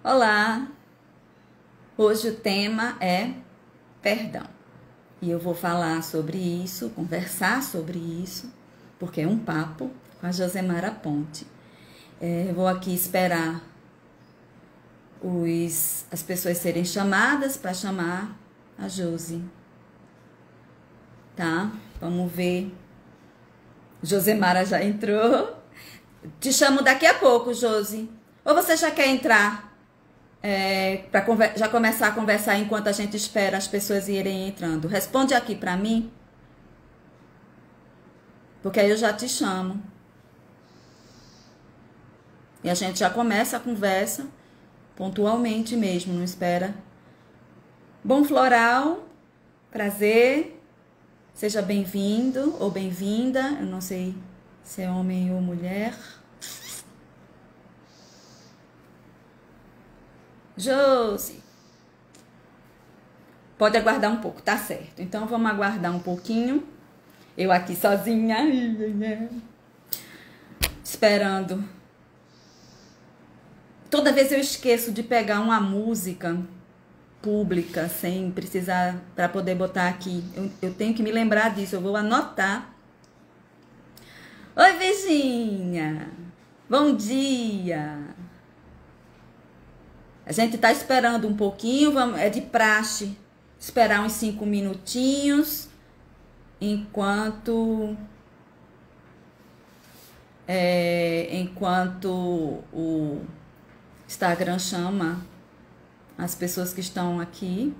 Olá! Hoje o tema é perdão. E eu vou falar sobre isso, conversar sobre isso, porque é um papo com a Josemara Ponte. Eu vou aqui esperar as pessoas serem chamadas para chamar a Josi. Tá? Vamos ver. Josemara já entrou. Te chamo daqui a pouco, Josi. Ou você já quer entrar? Para já começar a conversar enquanto a gente espera as pessoas irem entrando. Responde aqui para mim, porque aí eu já te chamo. E a gente já começa a conversa pontualmente mesmo, não espera. Bom Floral, prazer. Seja bem-vindo ou bem-vinda. Eu não sei se é homem ou mulher. Josi. Pode aguardar um pouco, tá certo. Então vamos aguardar um pouquinho. Eu aqui sozinha, esperando. Toda vez eu esqueço de pegar uma música pública sem precisar para poder botar aqui. Eu tenho que me lembrar disso, eu vou anotar. Oi, Virgínia. Bom dia. A gente tá esperando um pouquinho, é de praxe esperar uns 5 minutinhos, enquanto o Instagram chama as pessoas que estão aqui.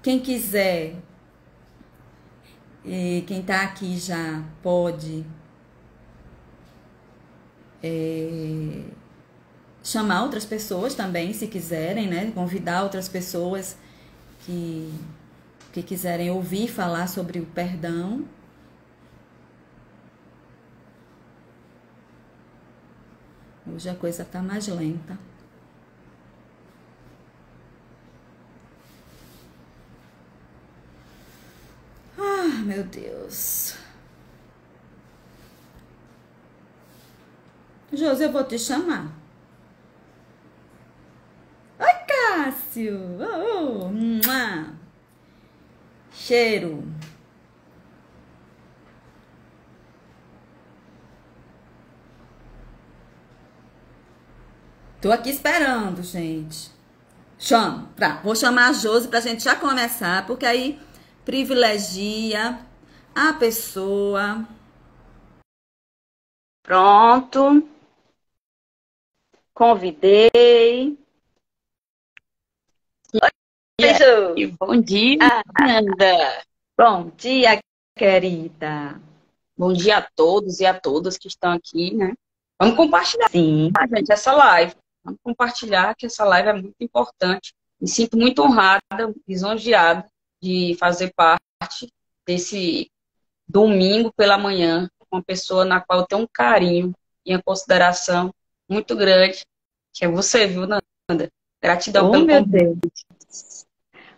Quem quiser, quem tá aqui já pode chamar outras pessoas também, se quiserem, né? Convidar outras pessoas que quiserem ouvir falar sobre o perdão. Hoje a coisa tá mais lenta. Ah, meu Deus. Josi, eu vou te chamar. Oi, Cássio. Mua. Cheiro. Tô aqui esperando, gente. Vou chamar a Josi pra gente já começar, porque aí privilegia a pessoa. Pronto. Convidei. Oi, Josi. Bom dia, Fernanda. Bom dia, querida. Bom dia a todos e a todas que estão aqui, né? Vamos compartilhar, Sim. gente, essa live. Vamos compartilhar que essa live é muito importante. Me sinto muito honrada, lisonjeada de fazer parte desse domingo pela manhã, com uma pessoa na qual eu tenho um carinho e uma consideração muito grande, que é você, viu, Nanda? Gratidão Oh, pelo meu convite. Deus.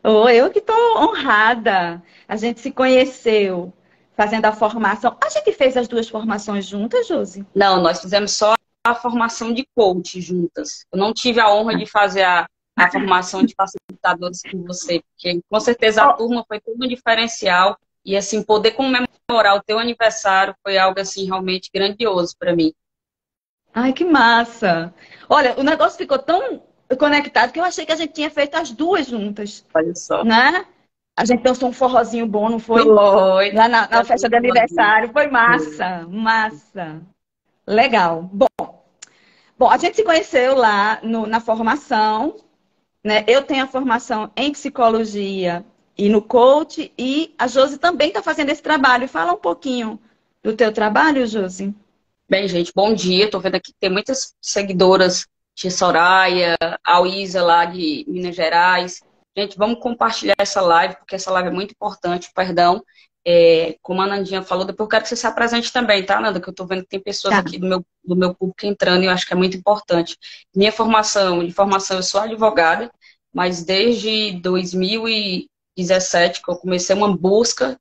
Oh, eu que tô honrada. A gente se conheceu fazendo a formação. A gente fez as duas formações juntas, Josi? Não, nós fizemos só a formação de coach juntas. Eu não tive a honra de fazer a formação de facilitadores com você, porque com certeza a Oh, turma foi todo um diferencial e assim poder comemorar o teu aniversário foi algo assim realmente grandioso para mim. ai, que massa. Olha, o negócio ficou tão conectado que eu achei que a gente tinha feito as duas juntas, Olha só. né? A gente dançou um forrozinho bom, não foi? Foi. Lá na Tá festa tudo de bem. aniversário. Foi massa, massa. Legal. Bom, a gente se conheceu lá na formação, né? Eu tenho a formação em psicologia e no coach, e a Josi também está fazendo esse trabalho. Fala um pouquinho do teu trabalho, Josi. Bem, gente, bom dia. Estou vendo aqui que tem muitas seguidoras de Soraya, a Isa lá de Minas Gerais. Gente, vamos compartilhar essa live, porque essa live é muito importante, perdão. Como a Nandinha falou, depois eu quero que você se apresente também, tá, Nanda? Que eu estou vendo que tem pessoas Tá. aqui do meu público entrando e eu acho que é muito importante. Minha formação, eu sou advogada, mas desde 2017 que eu comecei uma busca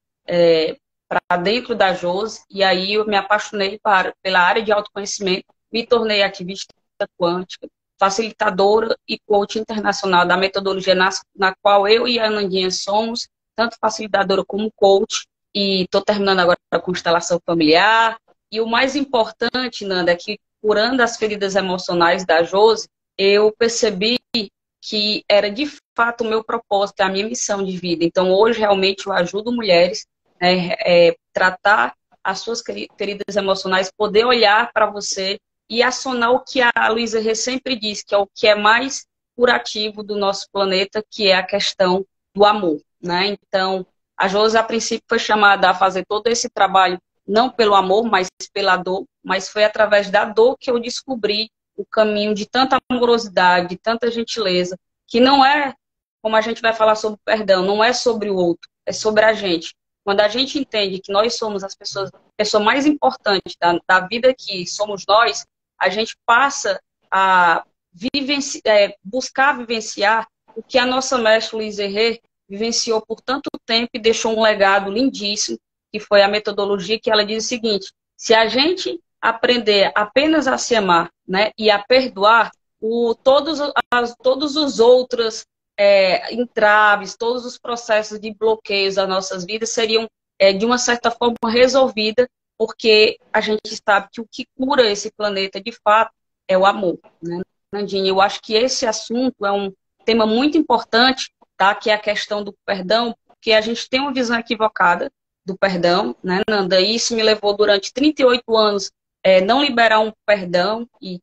para dentro da JOSE, e aí eu me apaixonei pela área de autoconhecimento, me tornei ativista quântica, facilitadora e coach internacional da metodologia na qual eu e a Nandinha somos, tanto facilitadora como coach, e estou terminando agora a constelação familiar. E o mais importante, Nanda, é que curando as feridas emocionais da Josi, eu percebi que era de fato o meu propósito, a minha missão de vida. Então, hoje, realmente, eu ajudo mulheres, né, tratar as suas feridas emocionais, poder olhar para você e acionar o que a Luísa Rê sempre diz, que é o que é mais curativo do nosso planeta, que é a questão do amor, né? Então, a Josi, a princípio, foi chamada a fazer todo esse trabalho, não pelo amor, mas pela dor, mas foi através da dor que eu descobri o caminho de tanta amorosidade, de tanta gentileza, que não é, como a gente vai falar sobre perdão, não é sobre o outro, é sobre a gente. Quando a gente entende que nós somos a pessoa mais importante da vida, que somos nós, a gente passa a buscar vivenciar o que a nossa mestra Luísa Rê vivenciou por tanto tempo e deixou um legado lindíssimo, que foi a metodologia, que ela diz o seguinte: se a gente aprender apenas a se amar, né, e a perdoar, todos os outros entraves, todos os processos de bloqueios das nossas vidas seriam, de uma certa forma, resolvidos, porque a gente sabe que o que cura esse planeta, de fato, é o amor, né, Nandinha? Eu acho que esse assunto é um tema muito importante, tá, que é a questão do perdão, porque a gente tem uma visão equivocada do perdão, né, Nanda? E isso me levou durante 38 anos não liberar um perdão, e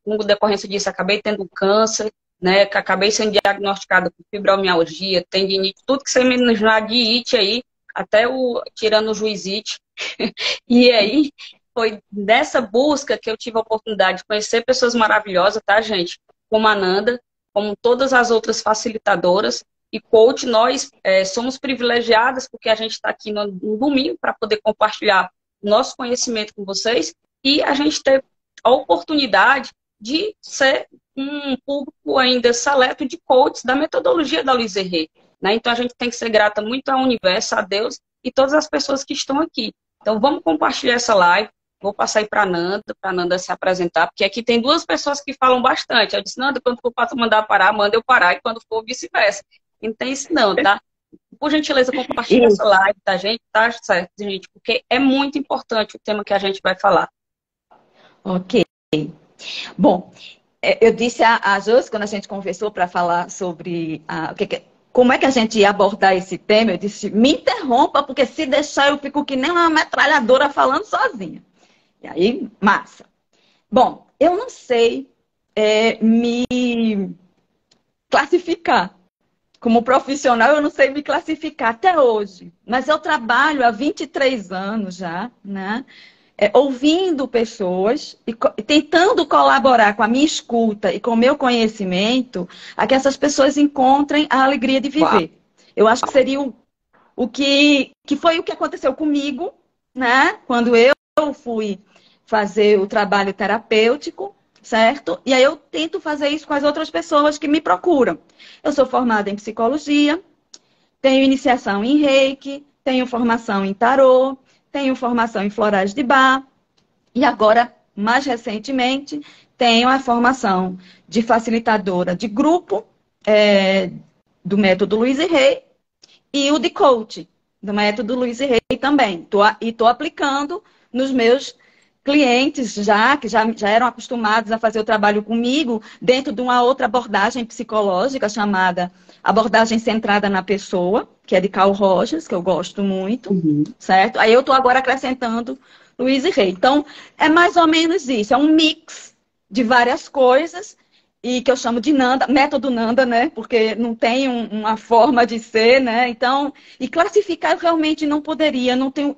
com decorrência disso acabei tendo câncer, né, que acabei sendo diagnosticada com fibromialgia, tendinite, tudo que você me imaginar de it aí, até tirando o juizite. E aí foi nessa busca que eu tive a oportunidade de conhecer pessoas maravilhosas, tá, gente? Como a Nanda, como todas as outras facilitadoras e coach. Nós somos privilegiadas porque a gente está aqui no domingo para poder compartilhar nosso conhecimento com vocês, e a gente ter a oportunidade de ser um público ainda seleto de coaches da metodologia da Luísa Rê, né? Então a gente tem que ser grata muito ao universo, a Deus e todas as pessoas que estão aqui. Então vamos compartilhar essa live. Vou passar aí para a Nanda se apresentar, porque aqui tem duas pessoas que falam bastante. Eu disse: Nanda, quando for para mandar parar, manda eu parar, e quando for vice-versa. E não tem isso não, tá? Por gentileza, compartilha essa live, tá, gente? Tá certo, gente, porque é muito importante o tema que a gente vai falar. Ok. Bom, eu disse a Josi, quando a gente conversou para falar sobre como é que a gente ia abordar esse tema, eu disse: me interrompa, porque se deixar eu fico que nem uma metralhadora falando sozinha. E aí, massa. Bom, eu não sei me classificar. Como profissional, eu não sei me classificar até hoje. Mas eu trabalho há 23 anos já, né? Ouvindo pessoas e tentando colaborar com a minha escuta e com o meu conhecimento a que essas pessoas encontrem a alegria de viver. Uau. Eu acho que seria o que foi o que aconteceu comigo, né? Quando eu fui fazer o trabalho terapêutico, certo? E aí eu tento fazer isso com as outras pessoas que me procuram. Eu sou formada em psicologia, tenho iniciação em Reiki, tenho formação em tarô, tenho formação em florais de Bach e agora, mais recentemente, tenho a formação de facilitadora de grupo do método Luísa Rê e o de coach do método Luísa Rê também. Estou aplicando nos meus clientes que já eram acostumados a fazer o trabalho comigo dentro de uma outra abordagem psicológica chamada abordagem centrada na pessoa, que é de Carl Rogers, que eu gosto muito, certo? Aí eu estou agora acrescentando Luísa Rê. Então, é mais ou menos isso. É um mix de várias coisas e que eu chamo de Nanda, método Nanda, né? Porque não tem uma forma de ser, né? Então, e classificar eu realmente não poderia. Não tenho,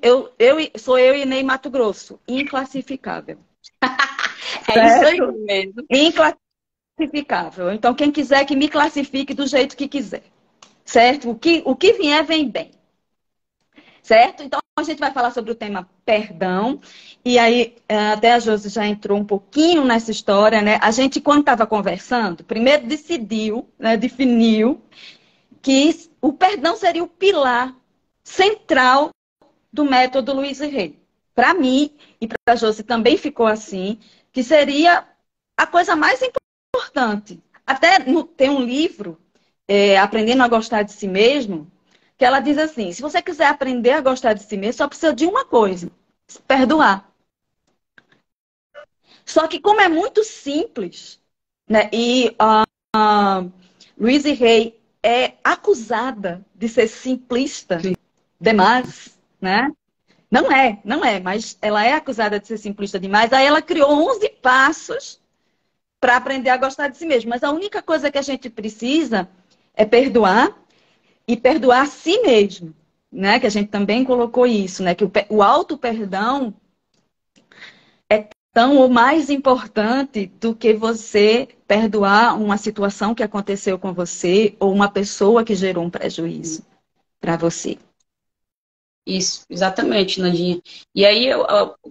sou eu e Ney Mato Grosso, inclassificável. É isso aí mesmo. Inclassificável. Então, quem quiser que me classifique do jeito que quiser, certo? O que vier, vem bem. Certo? Então, a gente vai falar sobre o tema perdão. E aí, até a Josi já entrou um pouquinho nessa história, né? A gente, quando estava conversando, primeiro decidiu, né, definiu que o perdão seria o pilar central do método Luísa Rê. Para mim, e para a Josi também ficou assim, que seria a coisa mais importante importante. Até tem um livro, Aprendendo a Gostar de Si Mesmo, que ela diz assim, se você quiser aprender a gostar de si mesmo, só precisa de uma coisa, perdoar. Só que como é muito simples, né? E Louise Hay é acusada de ser simplista demais, né? Não é, mas ela é acusada de ser simplista demais. Aí ela criou 11 passos para aprender a gostar de si mesmo. Mas a única coisa que a gente precisa é perdoar e perdoar a si mesmo, né? Que a gente também colocou isso, né? Que o auto-perdão é tão ou mais importante do que você perdoar uma situação que aconteceu com você ou uma pessoa que gerou um prejuízo para você. Isso, exatamente, Nandinha. E aí eu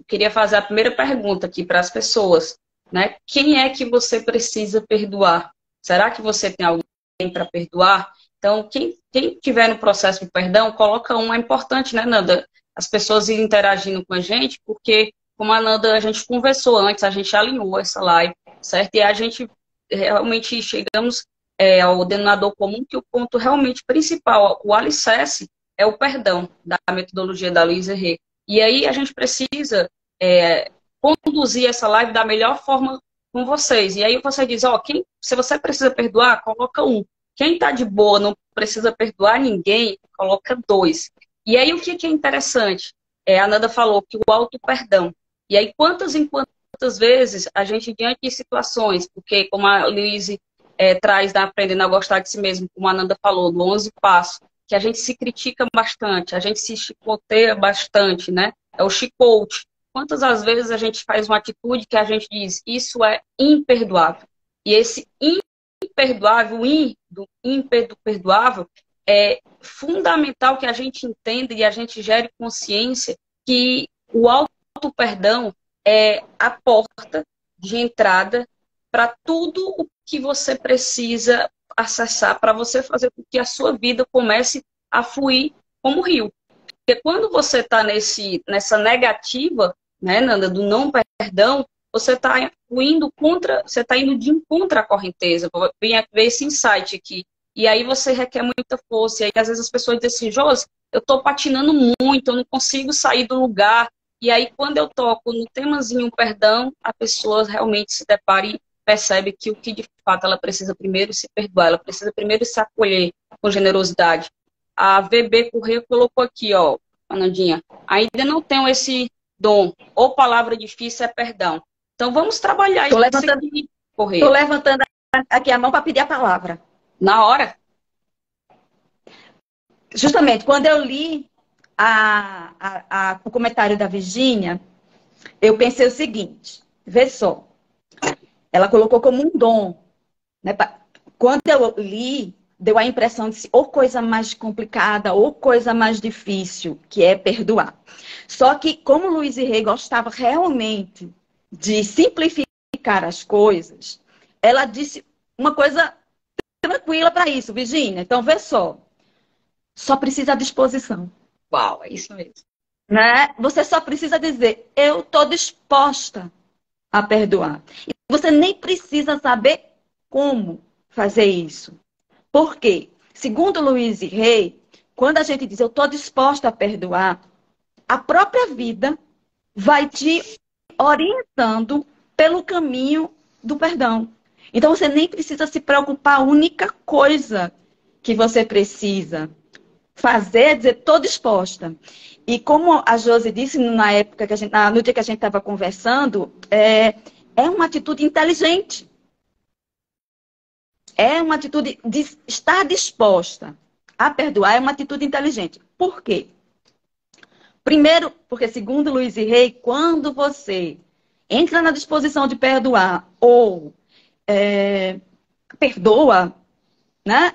queria fazer a primeira pergunta aqui para as pessoas, né? Quem é que você precisa perdoar? Será que você tem alguém para perdoar? Então, quem tiver no processo de perdão, coloca um. É importante, né, Nanda? As pessoas irem interagindo com a gente, porque, como a Nanda, a gente conversou antes, a gente alinhou essa live, certo? E a gente realmente chegamos ao denominador comum, que o ponto realmente principal, o alicerce, é o perdão da metodologia da Louise Hay. E aí a gente precisa conduzir essa live da melhor forma com vocês. E aí você diz, se você precisa perdoar, coloca um. Quem está de boa, não precisa perdoar ninguém, coloca 2. E aí o que é interessante? A Nanda falou que o auto-perdão. E aí quantas vezes a gente, diante de situações, porque como a Louise traz da Aprendendo a Gostar de Si Mesmo, como a Nanda falou, do 11 passos, que a gente se critica bastante, a gente se chicoteia bastante, né? É o chicote. Quantas às vezes a gente faz uma atitude que a gente diz, isso é imperdoável. E esse imperdoável, do imperdoável, é fundamental que a gente entenda e a gente gere consciência que o auto-perdão é a porta de entrada para tudo o que você precisa acessar para você fazer com que a sua vida comece a fluir como rio. Porque quando você está nessa negativa, né, Nanda, do não perdão, você está você está indo de encontro à correnteza. Vem esse insight aqui. E aí você requer muita força. E aí, às vezes, as pessoas dizem assim, Josi, eu estou patinando muito, eu não consigo sair do lugar. E aí, quando eu toco no temazinho perdão, a pessoa realmente se depara e percebe que o que de fato ela precisa primeiro se perdoar, ela precisa primeiro se acolher com generosidade. A VB Correia colocou aqui, ó, Nandinha, ainda não tenho esse dom, ou palavra difícil é perdão. Então vamos trabalhar isso aqui, Correia. Estou levantando aqui a mão para pedir a palavra. Na hora? Justamente, quando eu li o comentário da Virgínia, eu pensei o seguinte, vê só, ela colocou como um dom, né? Quando eu li, deu a impressão de ou coisa mais complicada ou coisa mais difícil, que é perdoar. Só que, como Louise Hay gostava realmente de simplificar as coisas, ela disse uma coisa tranquila para isso, Virgínia. Então, vê só precisa de disposição. Uau, é isso mesmo. Né? Você só precisa dizer, eu estou disposta a perdoar. E você nem precisa saber como fazer isso. Por quê? Segundo Louise Hay, quando a gente diz eu estou disposta a perdoar, a própria vida vai te orientando pelo caminho do perdão. Então você nem precisa se preocupar, a única coisa que você precisa fazer é dizer estou disposta. E como a Josi disse na época que no dia que a gente estava conversando, é uma atitude inteligente. É uma atitude de estar disposta a perdoar, é uma atitude inteligente. Por quê? Primeiro, porque segundo Louise Hay, quando você entra na disposição de perdoar ou perdoa, né?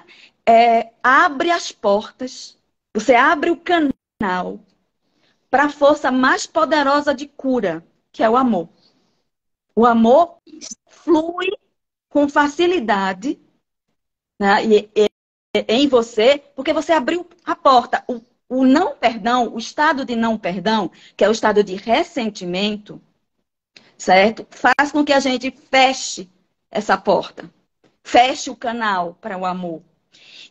Abre as portas, você abre o canal para a força mais poderosa de cura, que é o amor. O amor flui com facilidade, né, em você, porque você abriu a porta. O não perdão, o estado de não perdão, que é o estado de ressentimento, certo? Faz com que a gente feche essa porta. feche o canal para o amor.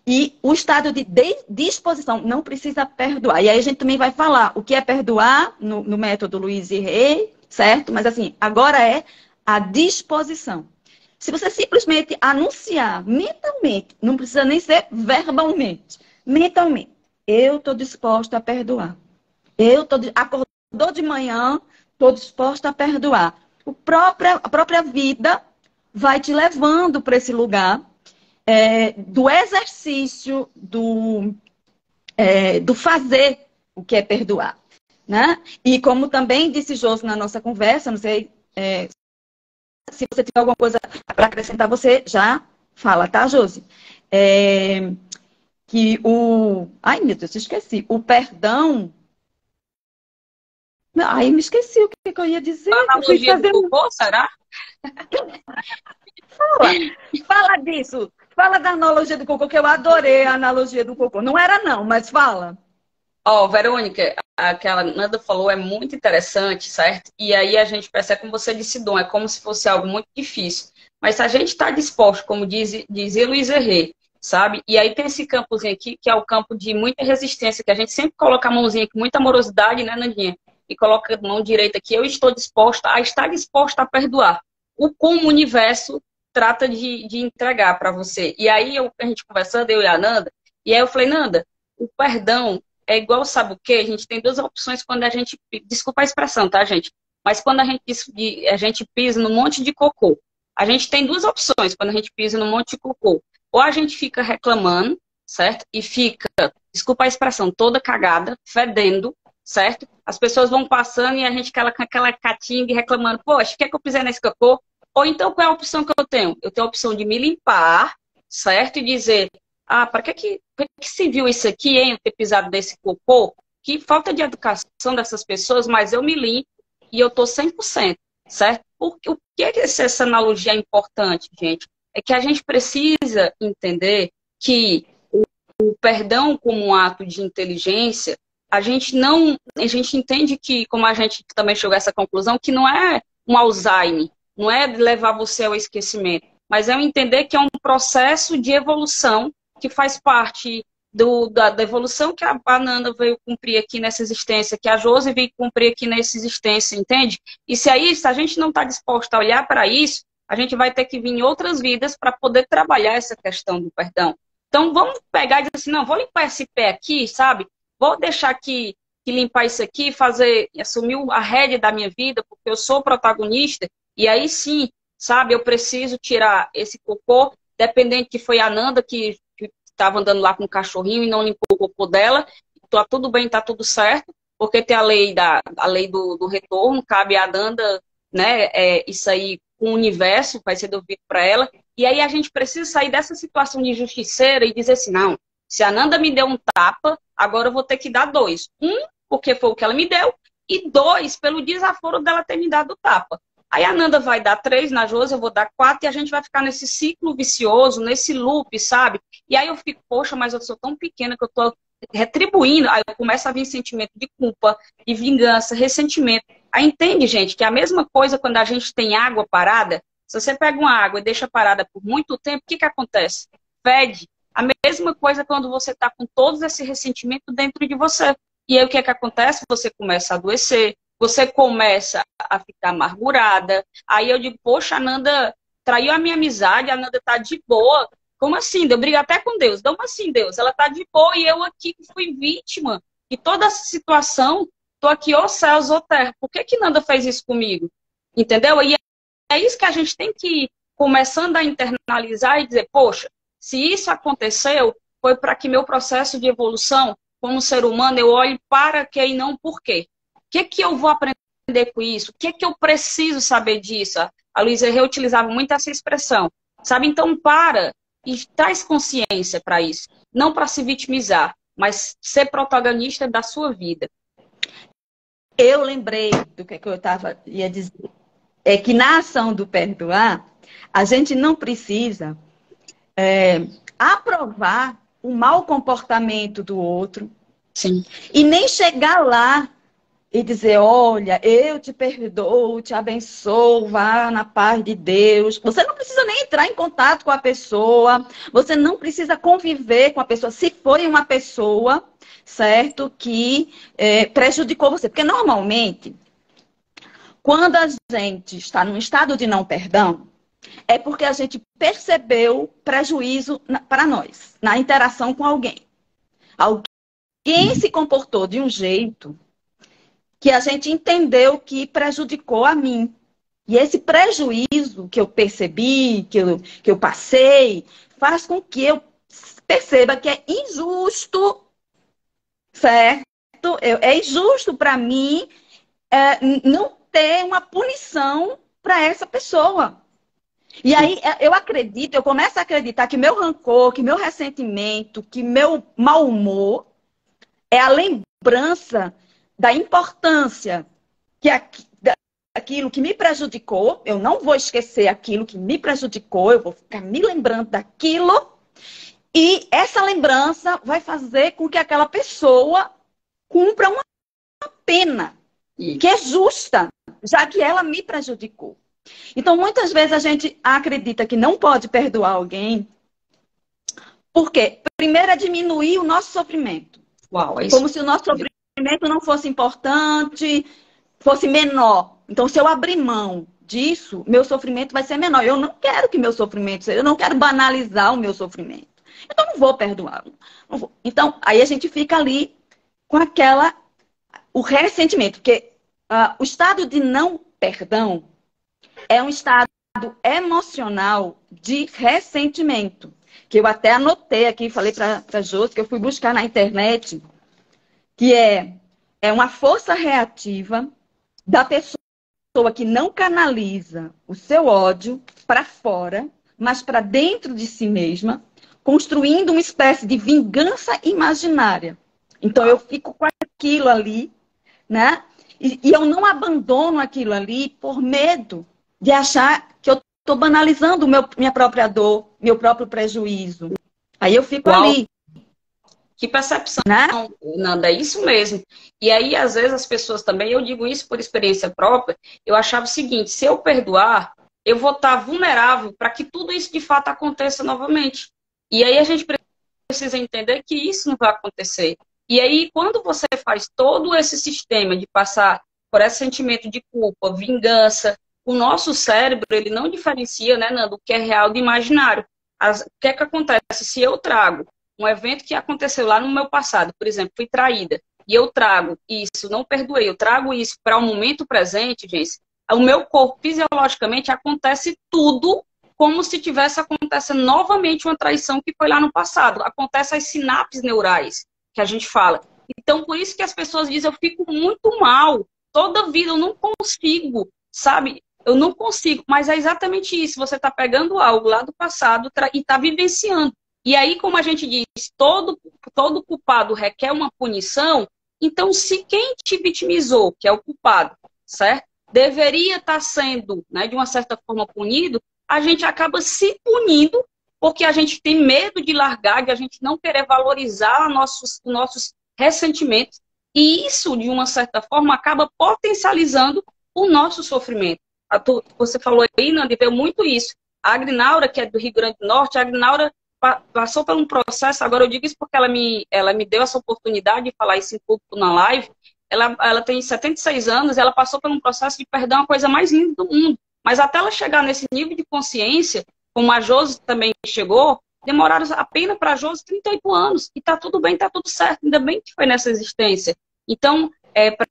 E o estado de disposição não precisa perdoar. E aí a gente também vai falar o que é perdoar no método Louise Hay, certo? Mas assim, agora é a disposição. Se você simplesmente anunciar mentalmente, não precisa nem ser verbalmente, mentalmente, eu estou disposta a perdoar. Acordou de manhã, estou disposta a perdoar. A própria vida vai te levando para esse lugar do exercício, do fazer o que é perdoar. Né? E como também disse Josi na nossa conversa, não sei se você tiver alguma coisa para acrescentar, você já fala, tá, Josi? Ai, meu Deus, esqueci. O perdão. Ai, me esqueci o que eu ia dizer. A analogia do cocô, será? Fala disso. Fala da analogia do cocô, que eu adorei a analogia do cocô. Não era não, mas fala. Verônica, aquela Nanda falou é muito interessante, certo? E aí a gente percebe, como você disse, Dom, é como se fosse algo muito difícil. Mas se a gente está disposto, como dizia Luiz Herré, sabe? E aí tem esse campozinho aqui, que é o campo de muita resistência, que a gente sempre coloca a mãozinha com muita amorosidade, né, Nandinha? E coloca a mão direita aqui, eu estou disposta a estar disposta a perdoar. Como o universo trata de entregar para você. E aí a gente conversando, eu e a Nanda, e aí eu falei, Nanda, o perdão é igual, sabe o quê? A gente tem duas opções quando a gente... Desculpa a expressão, tá, gente? Mas quando a gente pisa num monte de cocô. A gente tem duas opções quando a gente pisa num monte de cocô. Ou a gente fica reclamando, certo? E fica, desculpa a expressão, toda cagada, fedendo, certo? As pessoas vão passando e a gente com aquela catinga reclamando, poxa, o que é que eu pisei nesse cocô? Ou então, qual é a opção que eu tenho? Eu tenho a opção de me limpar, certo? E dizer, para que se viu isso aqui, hein? Eu ter pisado nesse cocô? Que falta de educação dessas pessoas, mas eu me limpo e eu tô 100%, certo? O que é que essa analogia é importante, gente? É que a gente precisa entender que o perdão como um ato de inteligência, a gente entende que, como a gente também chegou a essa conclusão, que não é um Alzheimer, não é levar você ao esquecimento, mas é entender que é um processo de evolução que faz parte da evolução que a Nanda veio cumprir aqui nessa existência, que a Josi veio cumprir aqui nessa existência, entende? E se a gente não está disposto a olhar para isso, a gente vai ter que vir em outras vidas para poder trabalhar essa questão do perdão. Então, vamos pegar e dizer assim, não, vou limpar esse pé aqui, sabe? Vou deixar que limpar isso aqui, assumir a rédea da minha vida, porque eu sou protagonista, e aí sim, sabe, eu preciso tirar esse cocô, dependente que foi a Nanda que estava andando lá com o cachorrinho e não limpou o cocô dela, tá tudo bem, tá tudo certo, porque tem a lei do retorno, cabe a Nanda, né, isso aí com o universo, vai ser devido para ela, e aí a gente precisa sair dessa situação de justiceira e dizer assim, não, se a Nanda me deu um tapa, agora eu vou ter que dar 2. 1, porque foi o que ela me deu, e 2, pelo desaforo dela ter me dado o tapa. Aí a Nanda vai dar 3 na Josi, eu vou dar 4, e a gente vai ficar nesse ciclo vicioso, nesse loop, sabe? E aí eu fico, poxa, mas eu sou tão pequena que eu tô retribuindo. Aí começa a vir sentimento de culpa, de vingança, ressentimento. Aí entende, gente, que é a mesma coisa quando a gente tem água parada. Se você pega uma água e deixa parada por muito tempo, o que acontece? Fede. A mesma coisa quando você está com todo esse ressentimento dentro de você. E aí o que acontece? Você começa a adoecer, você começa a ficar amargurada. Aí eu digo, poxa, a Nanda traiu a minha amizade, a Nanda tá de boa. Como assim? Eu brigo até com Deus. Como assim, Deus? Ela tá de boa e eu aqui que fui vítima. E toda essa situação, tô aqui, ó céus, ó terra. Por que Nanda fez isso comigo? Entendeu? E é isso que a gente tem que ir começando a internalizar e dizer, poxa, se isso aconteceu, foi para que meu processo de evolução como ser humano, eu olhe para quê e não por quê. O que eu vou aprender com isso? O que eu preciso saber disso? A Luísa reutilizava muito essa expressão. Sabe? Então, para e traz consciência para isso. Não para se vitimizar, mas ser protagonista da sua vida. Eu lembrei do que eu ia dizer. É que na ação do perdoar, a gente não precisa aprovar o mau comportamento do outro. Sim. E nem chegar lá e dizer, olha, eu te perdoo, te abençoo, vá na paz de Deus. Você não precisa nem entrar em contato com a pessoa, você não precisa conviver com a pessoa, se foi uma pessoa, certo, que prejudicou você. Porque normalmente, quando a gente está num estado de não perdão, é porque a gente percebeu prejuízo para nós, na interação com alguém. Alguém se comportou de um jeito que a gente entendeu que prejudicou a mim. E esse prejuízo que eu percebi, que eu passei, faz com que eu perceba que é injusto, certo? É injusto para mim não ter uma punição para essa pessoa. E aí eu começo a acreditar que meu rancor, que meu ressentimento, que meu mau humor é a lembrança da importância que aquilo que me prejudicou, eu não vou esquecer aquilo que me prejudicou, eu vou ficar me lembrando daquilo, e essa lembrança vai fazer com que aquela pessoa cumpra uma pena que é justa, já que ela me prejudicou. Então, muitas vezes a gente acredita que não pode perdoar alguém, porque primeiro é diminuir o nosso sofrimento. Uau, é isso. Como se o nosso sofrimento não fosse importante, fosse menor. Então, se eu abrir mão disso, meu sofrimento vai ser menor. Eu não quero que meu sofrimento seja, eu não quero banalizar o meu sofrimento. Então, não vou perdoar. Não vou. Então, aí a gente fica ali com o ressentimento. Porque o estado de não perdão é um estado emocional de ressentimento. Que eu até anotei aqui, falei para a Josi, que eu fui buscar na internet, que é uma força reativa da pessoa que não canaliza o seu ódio para fora, mas para dentro de si mesma, construindo uma espécie de vingança imaginária. Então eu fico com aquilo ali, né? E eu não abandono aquilo ali por medo de achar que eu estou banalizando minha própria dor, meu próprio prejuízo. Aí eu fico ali. Que percepção, né? Nanda, é isso mesmo. E aí, às vezes, as pessoas também, eu digo isso por experiência própria, eu achava o seguinte, se eu perdoar, eu vou estar vulnerável para que tudo isso de fato aconteça novamente. E aí a gente precisa entender que isso não vai acontecer. E aí, quando você faz todo esse sistema de passar por esse sentimento de culpa, vingança, o nosso cérebro, ele não diferencia, né, Nanda, o que é real do imaginário. O que é que acontece? Se eu trago um evento que aconteceu lá no meu passado, por exemplo, fui traída, e eu trago isso, não perdoei, eu trago isso para o momento presente, gente, o meu corpo, fisiologicamente, acontece tudo como se tivesse acontecendo novamente uma traição que foi lá no passado. Acontece as sinapses neurais, que a gente fala. Então, por isso que as pessoas dizem, eu fico muito mal, toda vida, eu não consigo, sabe? Eu não consigo, mas é exatamente isso, você está pegando algo lá do passado e está vivenciando. E aí, como a gente diz, todo culpado requer uma punição, então se quem te vitimizou, que é o culpado, certo? Deveria estar sendo, né, de uma certa forma punido, a gente acaba se punindo porque a gente tem medo de largar, de a gente não querer valorizar nossos ressentimentos. E isso, de uma certa forma, acaba potencializando o nosso sofrimento. Você falou aí, Nanda, veio muito isso. A Agnaura, que é do Rio Grande do Norte, a Agnaura passou por um processo, agora eu digo isso porque ela me deu essa oportunidade de falar isso em público na live. Ela tem 76 anos, ela passou por um processo de perdão, a coisa mais linda do mundo. Mas até ela chegar nesse nível de consciência, como a Josi também chegou, demoraram apenas para a Josi 38 anos. E tá tudo bem, tá tudo certo, ainda bem que foi nessa existência. Então,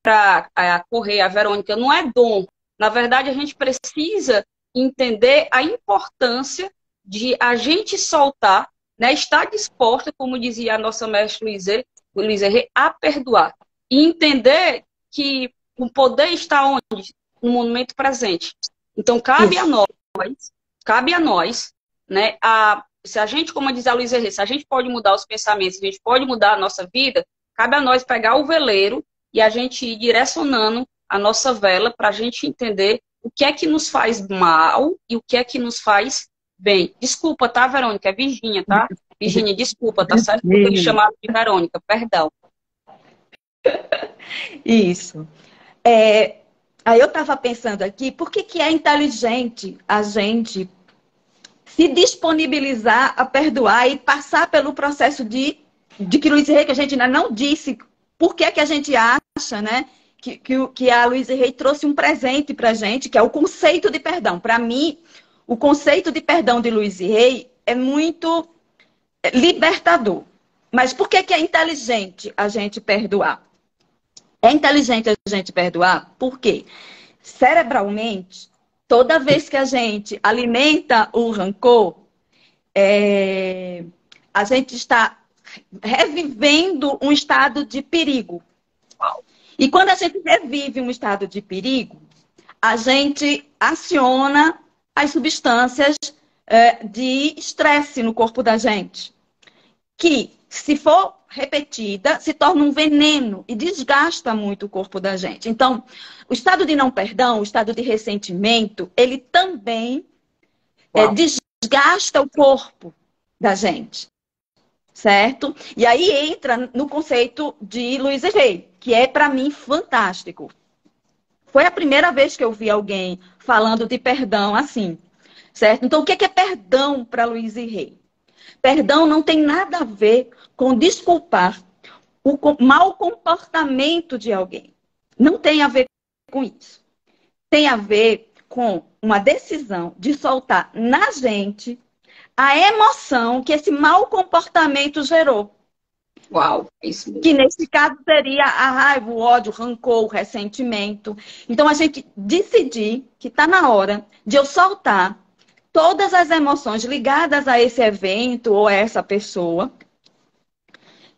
para correr a Verônica, não é dom. Na verdade, a gente precisa entender a importância de a gente soltar, né, estar disposta, como dizia a nossa mestre Luísa Rê, a perdoar. E entender que o poder está onde? No momento presente. Então, cabe a nós, né, se a gente, como diz a Luísa Rê, se a gente pode mudar os pensamentos, a gente pode mudar a nossa vida, cabe a nós pegar o veleiro e a gente ir direcionando a nossa vela para a gente entender o que é que nos faz mal e o que é que nos faz bem. Desculpa, tá, Verônica? É Virgínia, tá? Virgínia, desculpa, tá certo? Porque eu chamava de Verônica, perdão. Isso. Aí eu estava pensando aqui, por que que é inteligente a gente se disponibilizar a perdoar e passar pelo processo de que Luiz Rei, que a gente ainda não disse, por que que a gente acha, né, que a Luiz Rei trouxe um presente para a gente, que é o conceito de perdão. Para mim, o conceito de perdão de Luiz Rei é muito libertador. Mas por que que é inteligente a gente perdoar? É inteligente a gente perdoar porque, cerebralmente, toda vez que a gente alimenta o rancor, a gente está revivendo um estado de perigo. E quando a gente revive um estado de perigo, a gente aciona as substâncias de estresse no corpo da gente, que, se for repetida, se torna um veneno e desgasta muito o corpo da gente. Então, o estado de não perdão, o estado de ressentimento, ele também desgasta o corpo da gente, certo? E aí entra no conceito de Luiz Rei, que é, para mim, fantástico. Foi a primeira vez que eu vi alguém falando de perdão assim, certo? Então, o que é perdão para Luiz Rei? Perdão não tem nada a ver com desculpar o mau comportamento de alguém. Não tem a ver com isso. Tem a ver com uma decisão de soltar na gente a emoção que esse mau comportamento gerou. Uau, isso mesmo. Que nesse caso seria a raiva, o ódio, o rancor, o ressentimento. Então a gente decidir que está na hora de eu soltar todas as emoções ligadas a esse evento ou a essa pessoa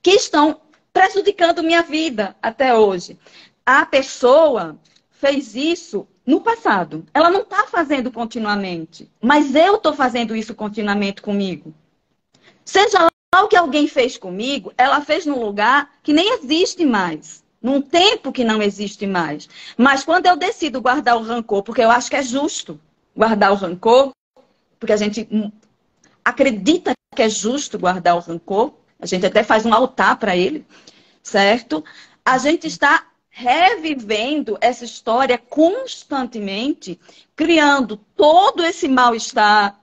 que estão prejudicando minha vida até hoje. A pessoa fez isso no passado. Ela não está fazendo continuamente. Mas eu estou fazendo isso continuamente comigo. Seja lá o que alguém fez comigo, ela fez num lugar que nem existe mais. Num tempo que não existe mais. Mas quando eu decido guardar o rancor, porque eu acho que é justo guardar o rancor, porque a gente acredita que é justo guardar o rancor, a gente até faz um altar para ele, certo? A gente está revivendo essa história constantemente, criando todo esse mal-estar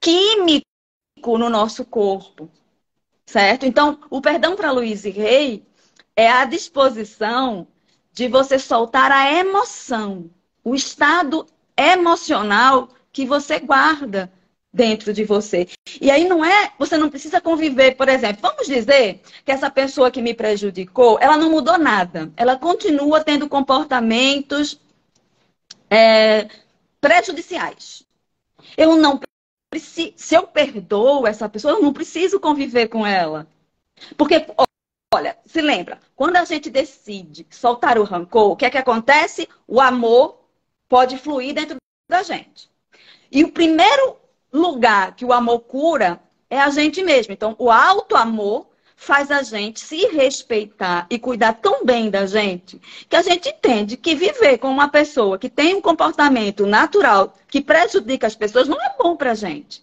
químico no nosso corpo, certo? Então, o perdão para Luiz Rei é a disposição de você soltar a emoção, o estado emocional que você guarda dentro de você. E aí você não precisa conviver, por exemplo, vamos dizer que essa pessoa que me prejudicou, ela não mudou nada. Ela continua tendo comportamentos prejudiciais. Eu não preciso, se eu perdoo essa pessoa, eu não preciso conviver com ela. Porque, olha, se lembra, quando a gente decide soltar o rancor, o que é que acontece? O amor pode fluir dentro da gente. E o primeiro lugar que o amor cura é a gente mesmo. Então, o auto-amor faz a gente se respeitar e cuidar tão bem da gente que a gente entende que viver com uma pessoa que tem um comportamento natural que prejudica as pessoas não é bom pra gente.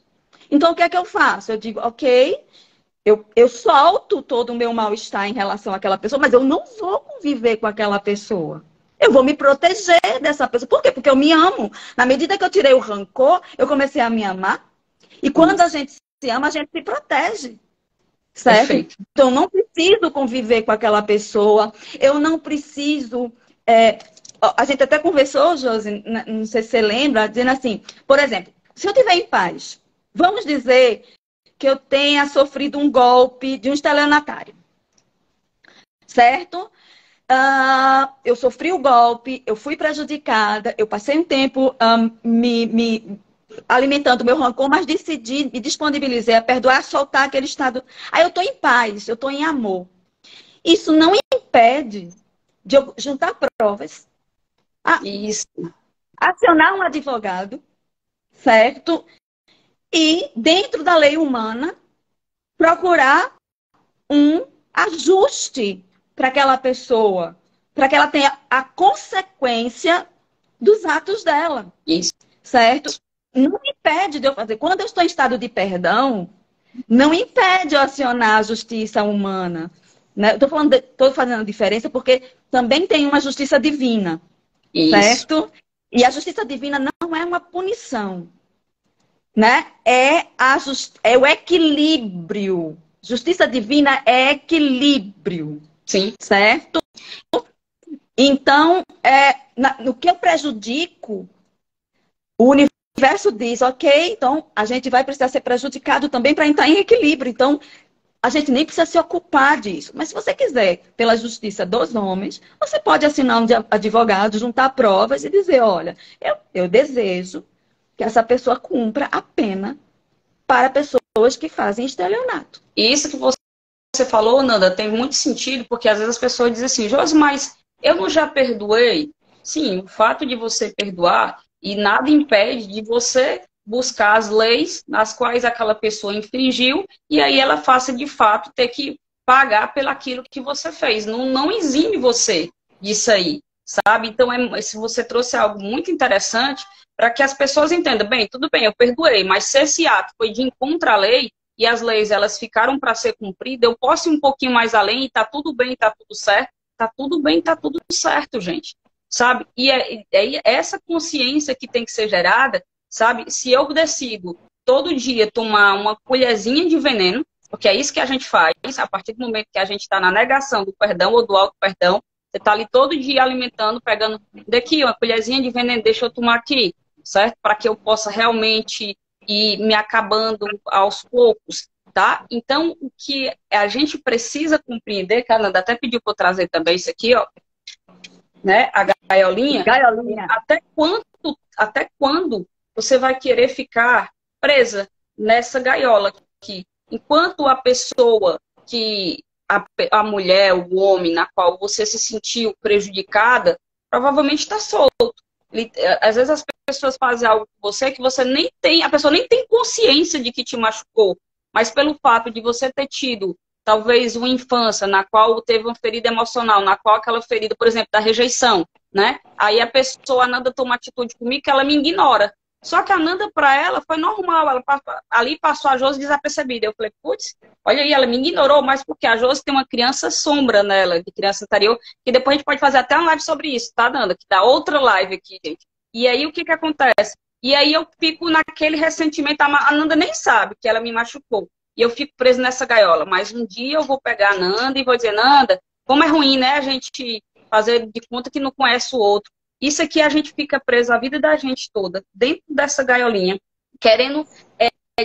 Então, o que é que eu faço? Eu digo, ok, eu solto todo o meu mal-estar em relação àquela pessoa, mas eu não vou conviver com aquela pessoa. Eu vou me proteger dessa pessoa. Por quê? Porque eu me amo. Na medida que eu tirei o rancor, eu comecei a me amar. E quando a gente se ama, a gente se protege. Certo? Perfeito. Então, eu não preciso conviver com aquela pessoa. Eu não preciso... A gente até conversou, Josi, não sei se você lembra, dizendo assim, por exemplo, se eu estiver em paz, vamos dizer que eu tenha sofrido um golpe de um estelionatário. Certo? Eu sofri o golpe, eu fui prejudicada, eu passei um tempo me alimentando meu rancor, mas decidi, me disponibilizei a perdoar, soltar aquele estado. Aí eu estou em paz, eu estou em amor. Isso não impede de eu juntar provas, acionar um advogado, certo? E, dentro da lei humana, procurar um ajuste para aquela pessoa, para que ela tenha a consequência dos atos dela. Isso. Certo? Não impede de eu fazer. Quando eu estou em estado de perdão, não impede eu acionar a justiça humana. Né? Estou fazendo a diferença porque também tem uma justiça divina, Isso. certo? E a justiça divina não é uma punição, né? É o equilíbrio. Justiça divina é equilíbrio, Sim. certo? Então, no que eu prejudico, o universo diz, ok, então a gente vai precisar ser prejudicado também para entrar em equilíbrio. Então, a gente nem precisa se ocupar disso. Mas se você quiser, pela justiça dos homens, você pode assinar um advogado, juntar provas e dizer, olha, eu desejo que essa pessoa cumpra a pena para pessoas que fazem estelionato. E isso que você falou, Nanda, tem muito sentido, porque às vezes as pessoas dizem assim, Josi, mas eu não já perdoei? Sim, o fato de você perdoar, e nada impede de você buscar as leis nas quais aquela pessoa infringiu, e aí ela faça de fato ter que pagar pelaquilo que você fez. Não, não exime você disso aí, sabe? Então, se você trouxe algo muito interessante para que as pessoas entendam, bem, tudo bem, eu perdoei, mas se esse ato foi de encontro à lei, e as leis elas ficaram para ser cumpridas, eu posso ir um pouquinho mais além e tá tudo bem, tá tudo certo, tá tudo bem, tá tudo certo, gente, sabe? E é essa consciência que tem que ser gerada, sabe? Se eu decido todo dia tomar uma colherzinha de veneno, porque é isso que a gente faz, a partir do momento que a gente está na negação do perdão ou do auto-perdão, você está ali todo dia alimentando, pegando daqui uma colherzinha de veneno, deixa eu tomar aqui, certo? Para que eu possa realmente e me acabando aos poucos, tá? Então, o que a gente precisa compreender, que a Nanda até pediu para eu trazer também isso aqui, ó, né? A gaiolinha. Gaiolinha. Até quando você vai querer ficar presa nessa gaiola aqui? Enquanto a pessoa que a mulher, o homem na qual você se sentiu prejudicada, provavelmente está solto. Às vezes as pessoas fazem algo com você que você nem tem, a pessoa nem tem consciência de que te machucou, mas pelo fato de você ter tido talvez uma infância na qual teve uma ferida emocional, na qual aquela ferida, por exemplo, da rejeição, né? Aí a pessoa, a Nanda toma uma atitude comigo que ela me ignora. Só que a Nanda, para ela, foi normal. Ela ali passou a Josi desapercebida. Eu falei, putz, olha aí, ela me ignorou, mas porque a Josi tem uma criança sombra nela, de criança anterior, que depois a gente pode fazer até uma live sobre isso, tá, Nanda? Que dá outra live aqui, gente. E aí, o que que acontece? E aí eu fico naquele ressentimento. A Nanda nem sabe que ela me machucou. E eu fico preso nessa gaiola. Mas um dia eu vou pegar a Nanda e vou dizer, Nanda, como é ruim, né, a gente fazer de conta que não conhece o outro. Isso aqui a gente fica preso a vida da gente toda, dentro dessa gaiolinha, querendo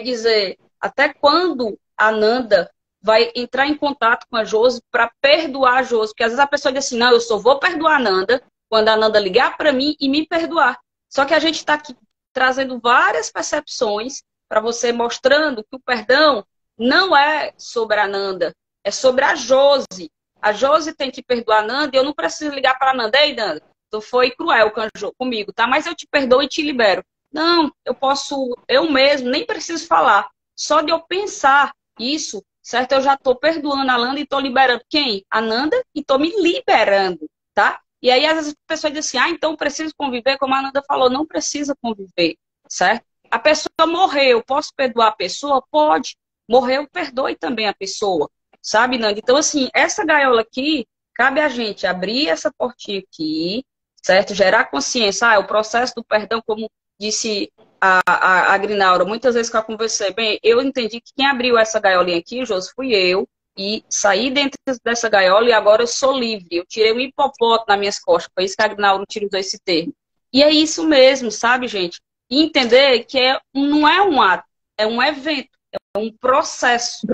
dizer até quando a Nanda vai entrar em contato com a Josi para perdoar a Josi. Porque às vezes a pessoa diz assim, não, eu só vou perdoar a Nanda quando a Nanda ligar para mim e me perdoar. Só que a gente está aqui trazendo várias percepções para você, mostrando que o perdão não é sobre a Nanda, é sobre a Josi. A Josi tem que perdoar a Nanda e eu não preciso ligar para a Nanda. Ei, Nanda, tu foi cruel comigo, tá? Mas eu te perdoo e te libero. Não, eu posso, eu mesmo, nem preciso falar. Só de eu pensar isso, certo? Eu já estou perdoando a Nanda e estou liberando quem? A Nanda e estou me liberando, tá? E aí, às vezes, a pessoa diz assim, então eu preciso conviver, como a Nanda falou, não precisa conviver, certo? A pessoa morreu, posso perdoar a pessoa? Pode. Morreu, perdoe também a pessoa, sabe, Nanda? Então, assim, essa gaiola aqui, cabe a gente abrir essa portinha aqui, certo? Gerar consciência. O processo do perdão, como disse a Grinaura, muitas vezes que eu conversei, bem, eu entendi que quem abriu essa gaiolinha aqui, Josi, fui eu, e saí dentro dessa gaiola e agora eu sou livre. Eu tirei um hipopótamo nas minhas costas, foi isso que a Grinaura utilizou esse termo. E é isso mesmo, sabe, gente? E entender que não é um ato, é um evento, é um processo.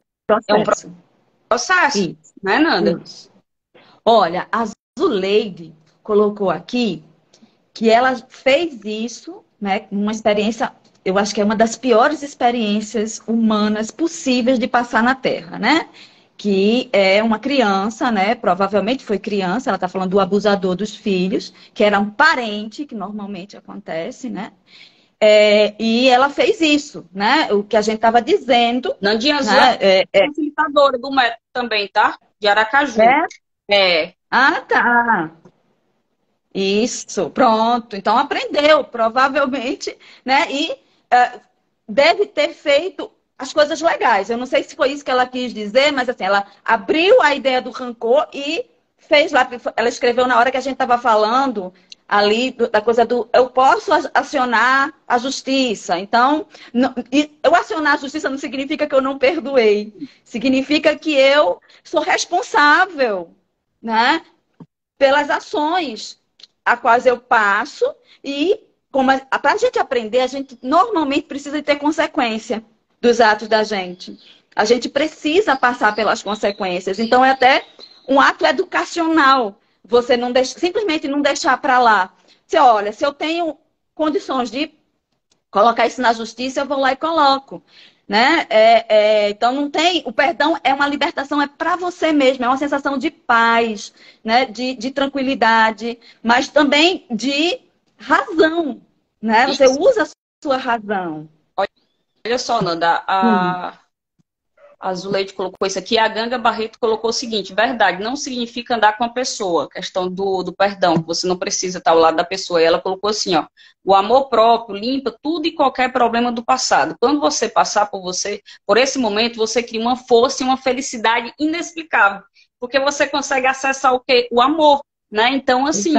É um processo, Isso. né, Nanda? Isso. Olha, a Zuleide colocou aqui que ela fez isso, né, uma experiência, eu acho que é uma das piores experiências humanas possíveis de passar na Terra, né? Que é uma criança, né? Provavelmente foi criança, ela está falando do abusador dos filhos, que era um parente, que normalmente acontece, né? E ela fez isso, né? O que a gente estava dizendo. Nandinha Azul né? é facilitadora do método também, tá? De Aracaju. Ah, tá. Isso, pronto. Então aprendeu, provavelmente, né? E deve ter feito as coisas legais. Eu não sei se foi isso que ela quis dizer, mas assim, ela abriu a ideia do rancor e fez lá, ela escreveu na hora que a gente estava falando ali da coisa do eu posso acionar a justiça. Então, eu acionar a justiça não significa que eu não perdoei. Significa que eu sou responsável, né, pelas ações a quais eu passo e para a gente aprender, a gente normalmente precisa ter consequência dos atos da gente. A gente precisa passar pelas consequências. Então, é até um ato educacional. Você não deixa, simplesmente não deixar para lá. Você olha, se eu tenho condições de colocar isso na justiça, eu vou lá e coloco. Né? Então não tem. O perdão é uma libertação, é para você mesmo, é uma sensação de paz, né? De tranquilidade, mas também de razão. Né? Você Isso. usa a sua razão. Olha só, Nanda, a Zuleide colocou isso aqui, a Ganga Barreto colocou o seguinte: verdade, não significa andar com a pessoa, questão do perdão, você não precisa estar ao lado da pessoa. E ela colocou assim, ó, o amor próprio limpa tudo e qualquer problema do passado. Quando você passar por esse momento, você cria uma força e uma felicidade inexplicável, porque você consegue acessar o quê? O amor, né? Então, assim,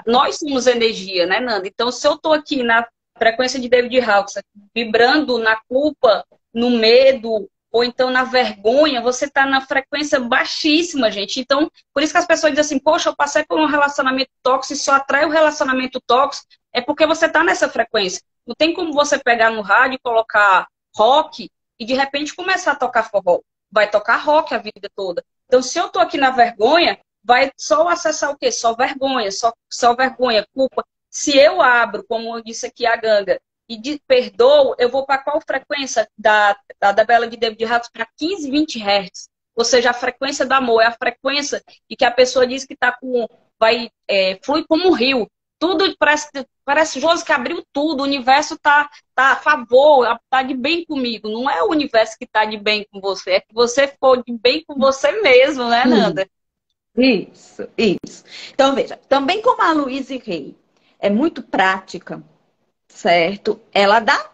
nós somos energia, né, Nanda? Então, se eu tô aqui na frequência de David Hawkins, vibrando na culpa, no medo, ou então na vergonha, você está na frequência baixíssima, gente. Então, por isso que as pessoas dizem assim, poxa, eu passei por um relacionamento tóxico e só atrai o relacionamento tóxico, é porque você está nessa frequência. Não tem como você pegar no rádio e colocar rock e de repente começar a tocar forró. Vai tocar rock a vida toda. Então, se eu estou aqui na vergonha, vai só acessar o quê? Só vergonha, só vergonha, culpa. Se eu abro, como eu disse aqui a Ganga, e de perdoo, eu vou para qual frequência da Bela de David Hawkins? Para 15, 20 Hz. Ou seja, a frequência do amor é a frequência de que a pessoa diz que está flui como um rio. Tudo parece Josi que abriu tudo, o universo tá a favor, tá de bem comigo. Não é o universo que tá de bem com você, é que você for de bem com você mesmo, né, Nanda? Isso, isso. Então, veja, também como a Louise Hay é muito prática, certo? Ela dá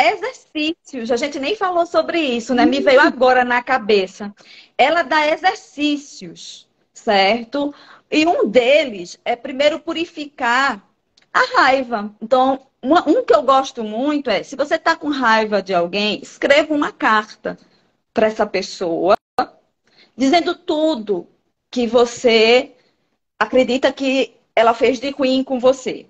exercícios. A gente nem falou sobre isso, né? Me veio agora na cabeça. Ela dá exercícios, certo? E um deles é primeiro purificar a raiva. Então, um que eu gosto muito é, se você está com raiva de alguém, escreva uma carta para essa pessoa, dizendo tudo que você acredita que ela fez de ruim com você.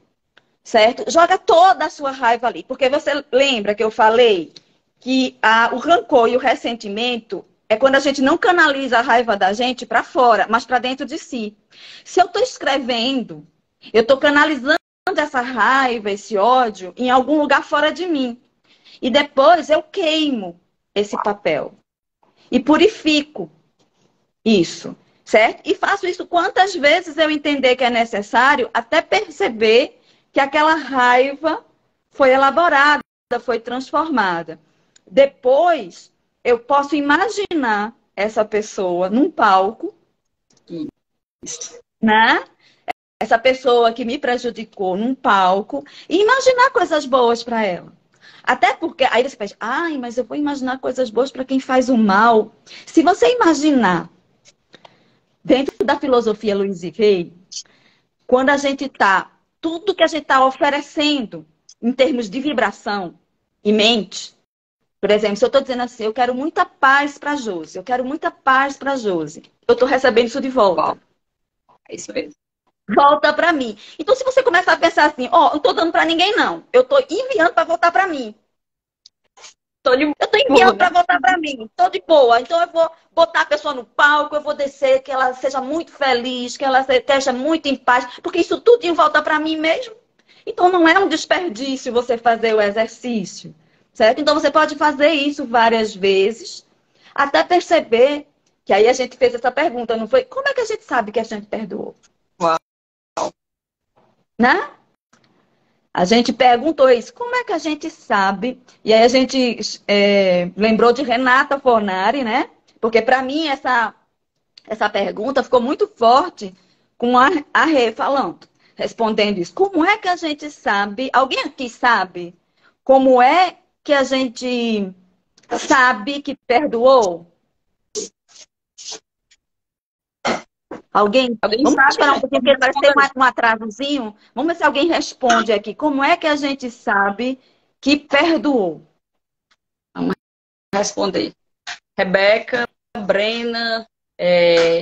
Certo? Joga toda a sua raiva ali. Porque você lembra que eu falei que o rancor e o ressentimento é quando a gente não canaliza a raiva da gente para fora, mas para dentro de si. Se eu estou escrevendo, eu estou canalizando essa raiva, esse ódio em algum lugar fora de mim. E depois eu queimo esse papel e purifico isso, certo? E faço isso quantas vezes eu entender que é necessário, até perceber que aquela raiva foi elaborada, foi transformada. Depois, eu posso imaginar essa pessoa num palco, né? Essa pessoa que me prejudicou num palco, e imaginar coisas boas para ela. Até porque, aí você pensa, ai, mas eu vou imaginar coisas boas para quem faz o mal. Se você imaginar, dentro da filosofia Louise Hay, quando a gente está, tudo que a gente está oferecendo em termos de vibração e mente, por exemplo, se eu estou dizendo assim, eu quero muita paz para a Josi, eu quero muita paz para a Josi, eu estou recebendo isso de volta. É isso mesmo. Volta para mim. Então, se você começar a pensar assim, ó, não estou dando para ninguém, não. Eu estou enviando para voltar para mim. Eu estou enviando para voltar para mim. Estou de boa. Então, eu vou botar a pessoa no palco, eu vou descer, que ela seja muito feliz, que ela esteja muito em paz, porque isso tudo volta para mim mesmo. Então, não é um desperdício você fazer o exercício, certo? Então, você pode fazer isso várias vezes, até perceber que aí a gente fez essa pergunta, não foi? Como é que a gente sabe que a gente perdoou? Uau. Né? A gente perguntou isso, como é que a gente sabe? E aí a gente lembrou de Renata Fornari, né? Porque para mim essa pergunta ficou muito forte com a Rê falando, respondendo isso. Como é que a gente sabe? Alguém aqui sabe como é que a gente sabe que perdoou? Alguém? Alguém Vamos sabe, esperar um gente? pouquinho, porque vai ter um atrasozinho. Vamos ver se alguém responde aqui. Como é que a gente sabe que perdoou? Vamos responder. Rebeca, Brena,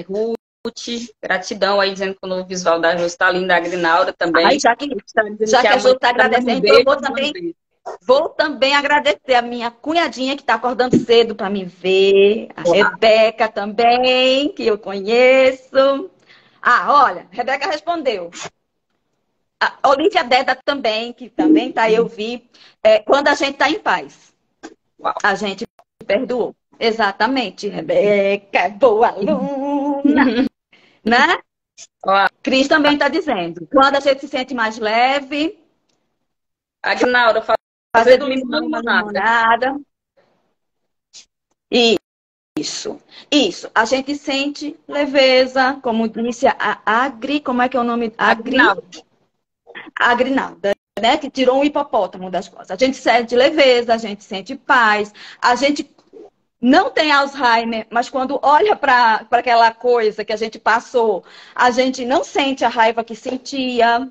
Ruth, gratidão aí dizendo que o novo visual da Jô está linda, a Grinalda também. Ai, já que a Jô está agradecendo, eu vou também agradecer a minha cunhadinha que está acordando cedo para me ver, a Rebeca também, que eu conheço. Ah, olha, a Rebeca respondeu. A Olivia Deda também, que também tá, eu vi. Quando a gente está em paz, a gente perdoou. Exatamente, Rebeca, boa aluna. Né? Cris também está dizendo. Quando a gente se sente mais leve. Agnalda, fazer do limão limonada. Isso. A gente sente leveza, como disse a Agri, como é que é o nome? Agrinalda, né? Que tirou um hipopótamo das costas. A gente sente leveza, a gente sente paz, a gente não tem Alzheimer, mas quando olha para aquela coisa que a gente passou, a gente não sente a raiva que sentia.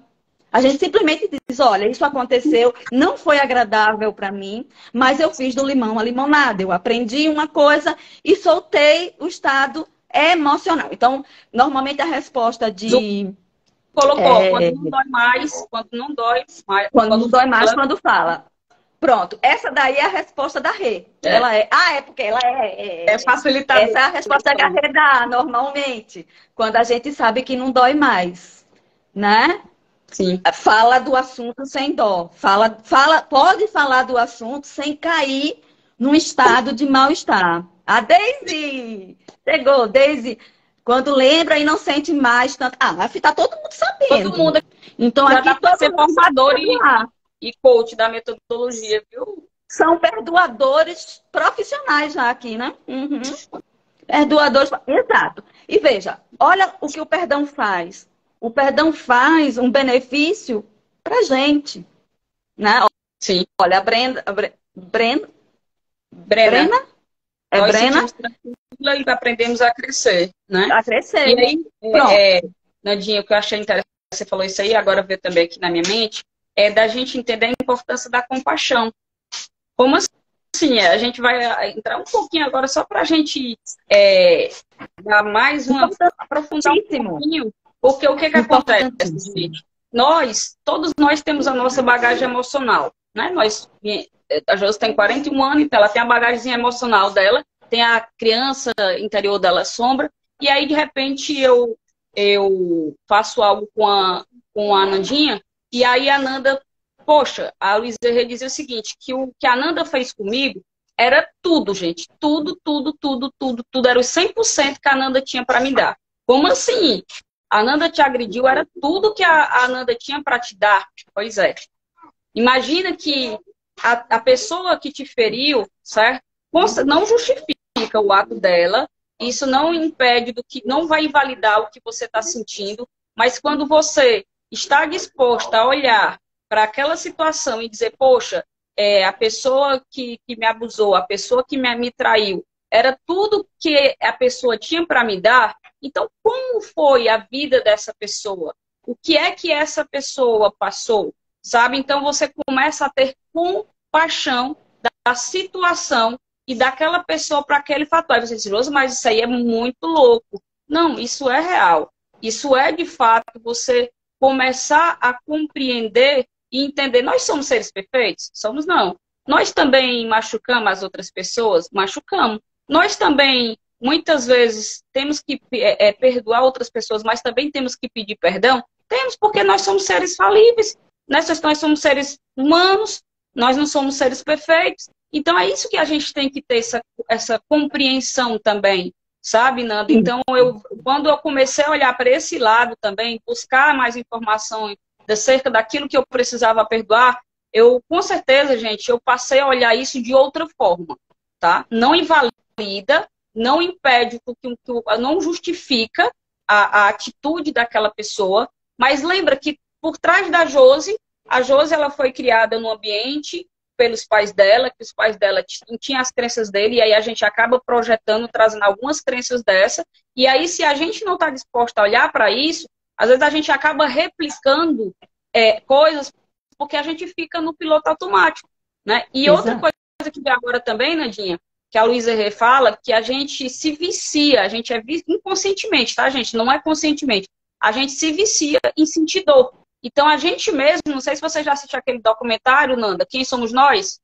A gente simplesmente diz, olha, isso aconteceu, não foi agradável para mim, mas eu fiz do limão a limonada. Eu aprendi uma coisa e soltei o estado emocional. Então, normalmente a resposta de... Colocou, quando não dói mais, quando não dói mais. Quando não dói mais, quando fala. Pronto, essa daí é a resposta da Rê. Ela é. Ah, é porque ela é facilitadora. Essa é a resposta que a Rê dá, normalmente. Quando a gente sabe que não dói mais. Né? Sim. Fala do assunto sem dó. Pode falar do assunto sem cair num estado de mal-estar. A Daisy! Chegou, Daisy. Quando lembra e não sente mais tanto. Ah, mas tá todo mundo sabendo. Todo mundo então, já aqui dá para ser formador e coach da metodologia, viu? São perdoadores profissionais já aqui, né? Uhum. Perdoadores. Exato. E veja, olha o que o perdão faz. O perdão faz um benefício pra gente. Né? Sim. Olha, a Brenda. Brena? É nós Brena? E aprendemos a crescer, né? A crescer. E aí, Nandinha, o que eu achei interessante, você falou isso aí, agora veio também aqui na minha mente, é da gente entender a importância da compaixão. Como assim? A gente vai entrar um pouquinho agora só para a gente dar mais uma... aprofundar um pouquinho. Porque o que acontece, gente? Todos nós temos a nossa bagagem emocional, né? A Josi tem 41 anos, então ela tem a bagagem emocional dela, tem a criança interior dela, sombra, e aí, de repente, eu faço algo com a Nandinha, e aí a Nanda, poxa, a Luísa dizia o seguinte, que o que a Nanda fez comigo era tudo, gente, tudo, era os 100% que a Nanda tinha para me dar. Como assim? A Nanda te agrediu, era tudo que a Nanda tinha para te dar. Pois é. Imagina que a pessoa que te feriu, certo? Não justifica o ato dela, isso não impede não vai invalidar o que você está sentindo, mas quando você está disposta a olhar para aquela situação e dizer, poxa, a pessoa que me abusou, a pessoa que me traiu, era tudo que a pessoa tinha para me dar, então como foi a vida dessa pessoa? O que é que essa pessoa passou? Sabe? Então você começa a ter compaixão da situação e daquela pessoa para aquele fator. Aí você diz, Rosa, mas isso aí é muito louco. Não, isso é real. Isso é, de fato, você começar a compreender e entender. Nós somos seres perfeitos? Somos não. Nós também machucamos as outras pessoas? Machucamos. Nós também, muitas vezes, temos que perdoar outras pessoas, mas também temos que pedir perdão? Temos, porque nós somos seres falíveis. Nós somos seres humanos, nós não somos seres perfeitos. Então, é isso que a gente tem que ter, essa compreensão também, sabe, Nanda? Então, quando eu comecei a olhar para esse lado também, buscar mais informação acerca daquilo que eu precisava perdoar, com certeza, gente, eu passei a olhar isso de outra forma, tá? Não invalida, não impede, não justifica a atitude daquela pessoa, mas lembra que por trás da Josi, a Josi ela foi criada num ambiente pelos pais dela, que os pais dela tinham as crenças dele, e aí a gente acaba projetando, trazendo algumas crenças dessa, e aí se a gente não está disposto a olhar para isso, às vezes a gente acaba replicando coisas porque a gente fica no piloto automático, né? E outra Exato. coisa que agora também, Nadinha, que a Luísa Rê fala, que a gente se vicia, a gente inconscientemente, tá, gente? Não é conscientemente. A gente se vicia em sentir dor. Então, a gente mesmo, não sei se você já assistiu aquele documentário, Nanda, Quem Somos Nós?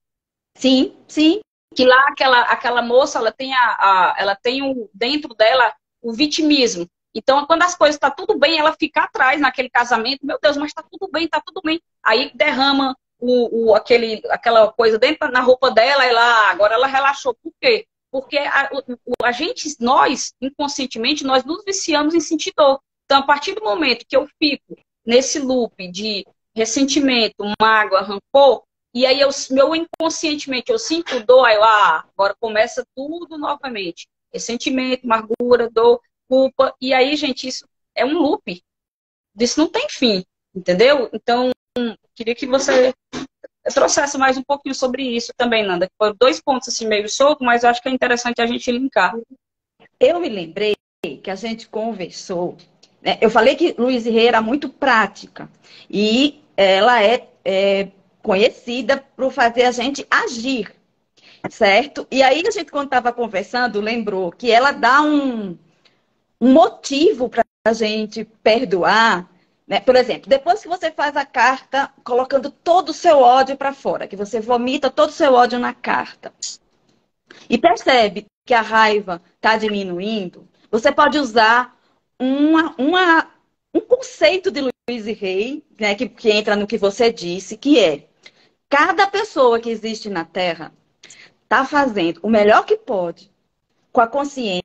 Sim, sim. Que lá aquela moça, ela tem dentro dela o vitimismo. Então, quando as coisas estão tudo bem, ela fica atrás naquele casamento. Meu Deus, mas está tudo bem, está tudo bem. Aí derrama aquela coisa dentro na roupa dela, agora ela relaxou. Por quê? Porque a gente, nós, inconscientemente, nós nos viciamos em sentir dor. Então, a partir do momento que eu fico nesse loop de ressentimento, mágoa, rancor, e aí meu inconscientemente eu sinto dor, aí agora começa tudo novamente. Ressentimento, amargura, dor, culpa, e aí, gente, isso é um loop. Isso não tem fim, entendeu? Então, queria que você trouxesse mais um pouquinho sobre isso também, Nanda. Foram 2 pontos assim meio soltos, mas eu acho que é interessante a gente linkar. Eu me lembrei que a gente conversou, né? Eu falei que Luiz Rey era muito prática e ela é conhecida por fazer a gente agir, certo? E aí a gente, quando estava conversando, lembrou que ela dá um motivo para a gente perdoar, né? Por exemplo, depois que você faz a carta colocando todo o seu ódio para fora, que você vomita todo o seu ódio na carta, e percebe que a raiva está diminuindo, você pode usar um conceito de Louise Hay, né, que entra no que você disse, que é: cada pessoa que existe na Terra está fazendo o melhor que pode com a consciência,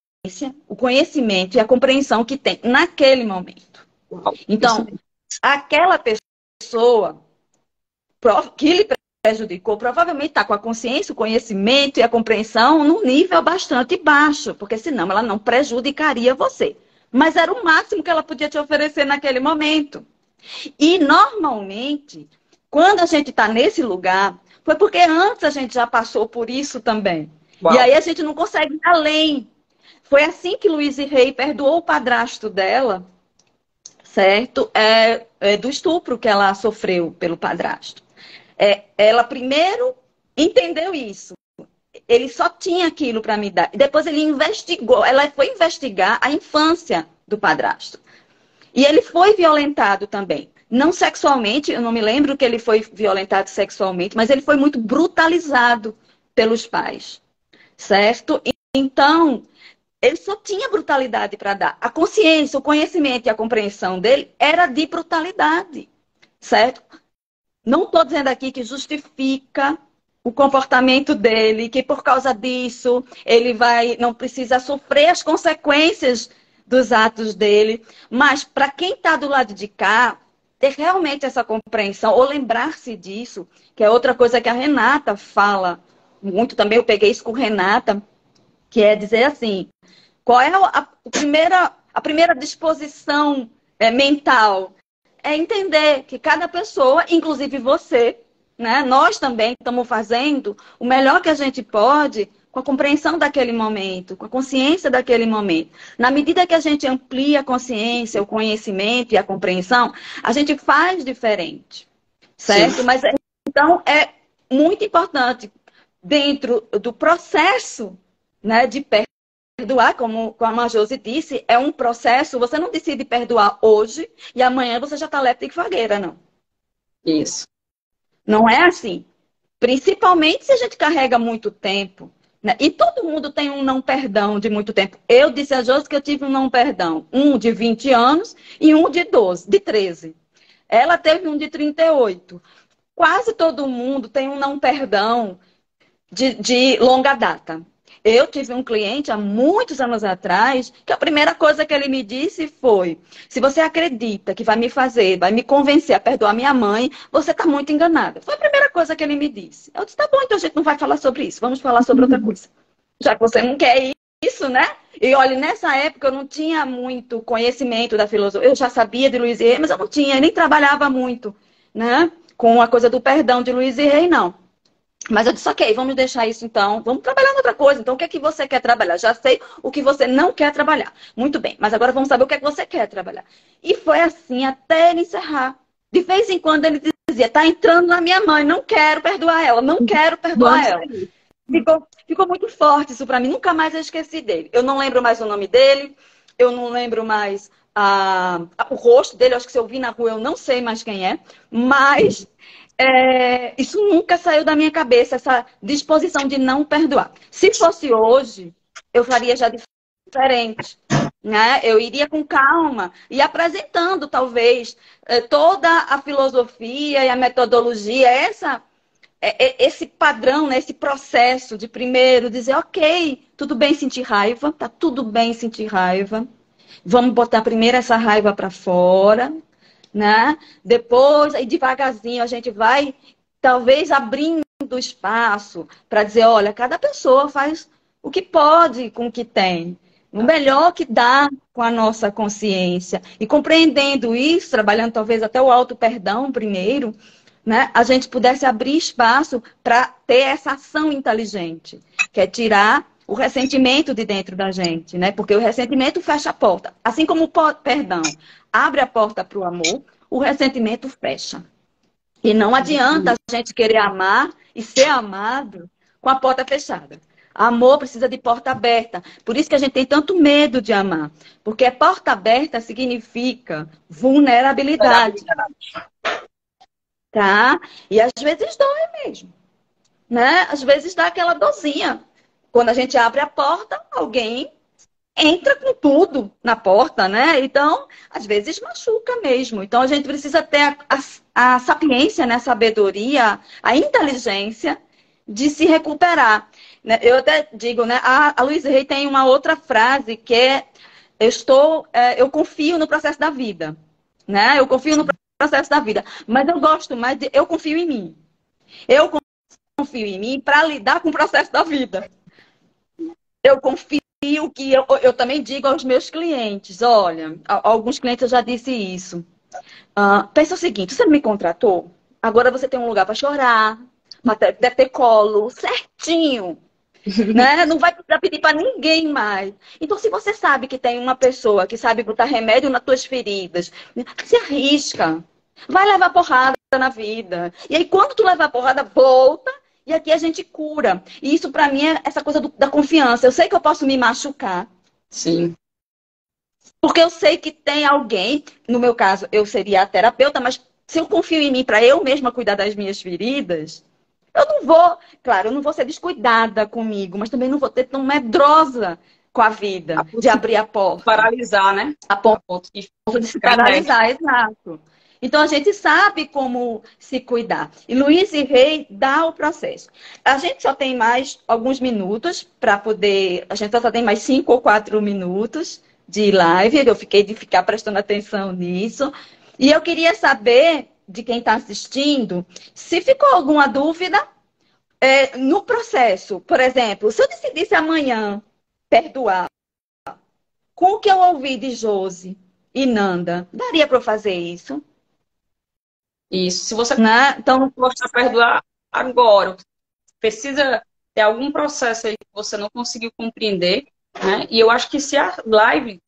o conhecimento e a compreensão que tem naquele momento. Então, aquela pessoa que lhe prejudicou provavelmente está com a consciência, o conhecimento e a compreensão num nível bastante baixo, porque senão ela não prejudicaria você. Mas era o máximo que ela podia te oferecer naquele momento. E, normalmente, quando a gente está nesse lugar, foi porque antes a gente já passou por isso também. Uau. E aí a gente não consegue ir além. Foi assim que Louise Hay perdoou o padrasto dela, certo? Do estupro que ela sofreu pelo padrasto. Ela primeiro entendeu isso. Ele só tinha aquilo para me dar. Depois ele investigou, ela foi investigar a infância do padrasto. E ele foi violentado também. Não sexualmente, eu não me lembro que ele foi violentado sexualmente, mas ele foi muito brutalizado pelos pais, certo? Então, ele só tinha brutalidade para dar. A consciência, o conhecimento e a compreensão dele era de brutalidade, certo? Não estou dizendo aqui que justifica o comportamento dele, que por causa disso ele não precisa sofrer as consequências dos atos dele, mas para quem está do lado de cá, ter realmente essa compreensão, ou lembrar-se disso, que é outra coisa que a Renata fala muito também, eu peguei isso com Renata, que é dizer assim: qual é a primeira disposição mental? É entender que cada pessoa, inclusive você, né, nós também estamos fazendo o melhor que a gente pode com a compreensão daquele momento, com a consciência daquele momento. Na medida que a gente amplia a consciência, o conhecimento e a compreensão, a gente faz diferente, certo? Sim. Mas então é muito importante, dentro do processo, né, de perdoar, como a Josi disse, é um processo. Você não decide perdoar hoje e amanhã você já está lepta e fagueira, não. Isso. Não é assim. Principalmente se a gente carrega muito tempo, né? E todo mundo tem um não perdão de muito tempo. Eu disse a Josi que eu tive um não perdão. Um de 20 anos e um de 13. Ela teve um de 38. Quase todo mundo tem um não perdão de longa data. Eu tive um cliente há muitos anos atrás que a primeira coisa que ele me disse foi: se você acredita que vai me convencer a perdoar minha mãe, você está muito enganada. Foi a primeira coisa que ele me disse. Eu disse: tá bom, então a gente não vai falar sobre isso, vamos falar sobre outra coisa. Já que você não quer isso, né? E olha, nessa época eu não tinha muito conhecimento da filosofia. Eu já sabia de Louise Hay, mas eu não tinha, nem trabalhava muito, né, com a coisa do perdão de Louise Hay, não. Mas eu disse, ok, vamos deixar isso então, vamos trabalhar em outra coisa. Então, o que é que você quer trabalhar? Já sei o que você não quer trabalhar. Muito bem, mas agora vamos saber o que é que você quer trabalhar. E foi assim até ele encerrar. De vez em quando ele dizia, tá entrando na minha mãe, não quero perdoar ela, não quero perdoar Vamos ela. seguir. Ficou muito forte isso pra mim, nunca mais eu esqueci dele. Eu não lembro mais o nome dele, eu não lembro mais o rosto dele, eu acho que se eu vi na rua eu não sei mais quem é, mas isso nunca saiu da minha cabeça, essa disposição de não perdoar. Se fosse hoje, eu faria já diferente. Né? Eu iria com calma e apresentando, talvez, toda a filosofia e a metodologia, esse padrão, né? Esse processo de primeiro dizer, ok, tudo bem sentir raiva, tá tudo bem sentir raiva. Vamos botar primeiro essa raiva para fora, né? Depois, aí devagarzinho, a gente vai, talvez, abrindo espaço para dizer, olha, cada pessoa faz o que pode com o que tem. O melhor que dá com a nossa consciência. E compreendendo isso, trabalhando talvez até o auto-perdão primeiro, né? A gente pudesse abrir espaço para ter essa ação inteligente, que é tirar o ressentimento de dentro da gente, né? Porque o ressentimento fecha a porta. Assim como o perdão abre a porta para o amor, o ressentimento fecha. E não adianta a gente querer amar e ser amado com a porta fechada. Amor precisa de porta aberta. Por isso que a gente tem tanto medo de amar. Porque porta aberta significa vulnerabilidade. Tá? E às vezes dói mesmo. Né? Às vezes dá aquela dorzinha. Quando a gente abre a porta, alguém entra com tudo na porta, né? Então, às vezes machuca mesmo. Então, a gente precisa ter a sapiência, né? A sabedoria, a inteligência de se recuperar. Né? Eu até digo, né? A Louise Hay tem uma outra frase que é eu confio no processo da vida. Né? Eu confio no processo da vida. Mas eu gosto mais de eu confio em mim. Eu confio em mim para lidar com o processo da vida. Eu confio que eu também digo aos meus clientes, olha, alguns clientes eu já disse isso. Pensa o seguinte, você me contratou, agora você tem um lugar para chorar, deve ter colo certinho, né? Não vai precisar pedir para ninguém mais. Então, se você sabe que tem uma pessoa que sabe botar remédio nas tuas feridas, se arrisca. Vai levar porrada na vida. E aí, quando tu levar porrada, volta. E aqui a gente cura. E isso, pra mim, é essa coisa da confiança. Eu sei que eu posso me machucar. Sim. Porque eu sei que tem alguém, no meu caso, eu seria a terapeuta, mas se eu confio em mim para eu mesma cuidar das minhas feridas, eu não vou, claro, eu não vou ser descuidada comigo, mas também não vou ter tão medrosa com a vida, de abrir a porta. Paralisar, né? A ponto de se paralisar, exato. Então, a gente sabe como se cuidar. E Louise Hay dá o processo. A gente só tem mais alguns minutos para poder... A gente só tem mais 5 ou 4 minutos de live. Eu fiquei de ficar prestando atenção nisso. E eu queria saber, de quem está assistindo, se ficou alguma dúvida no processo. Por exemplo, se eu decidisse amanhã perdoar, com o que eu ouvi de Josi e Nanda, daria para eu fazer isso? Isso. Se você Né? Então, gosta de perdoar agora, precisa ter algum processo aí que você não conseguiu compreender, né? E eu acho que se a live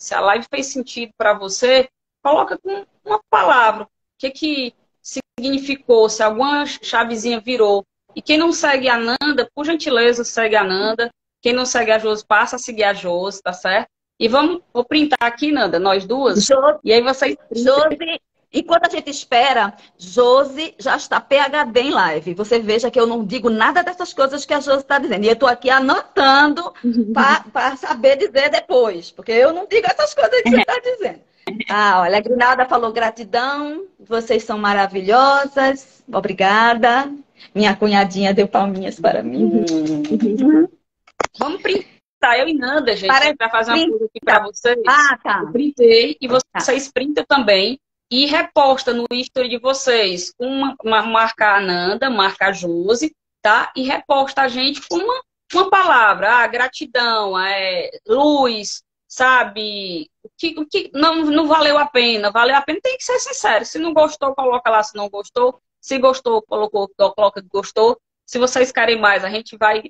fez sentido para você, coloca com uma palavra. O que significou? Se alguma chavezinha virou. E quem não segue a Nanda, por gentileza, segue a Nanda. Quem não segue a Josi, passa a seguir a Josi, tá certo? E vou printar aqui, Nanda, nós duas. E aí vocês... Josi, enquanto a gente espera, Josi já está PhD em live. Você veja que eu não digo nada dessas coisas que a Josi está dizendo. E eu estou aqui anotando para saber dizer depois. Porque eu não digo essas coisas que você está dizendo. Olha, a Grinalda falou gratidão. Vocês são maravilhosas. Obrigada. Minha cunhadinha deu palminhas para mim. Vamos printar, eu e Nanda, gente. A gente vai fazer uma coisa aqui para vocês. Tá. Eu printei e vocês printam também. E reposta no history de vocês. Marca a Nanda, marca a Josi, tá? E reposta a gente com uma palavra. Gratidão, luz, sabe? O que não valeu a pena. Valeu a pena, tem que ser sincero. Se não gostou, coloca lá se não gostou. Se gostou, coloca que gostou. Se vocês querem mais, a gente vai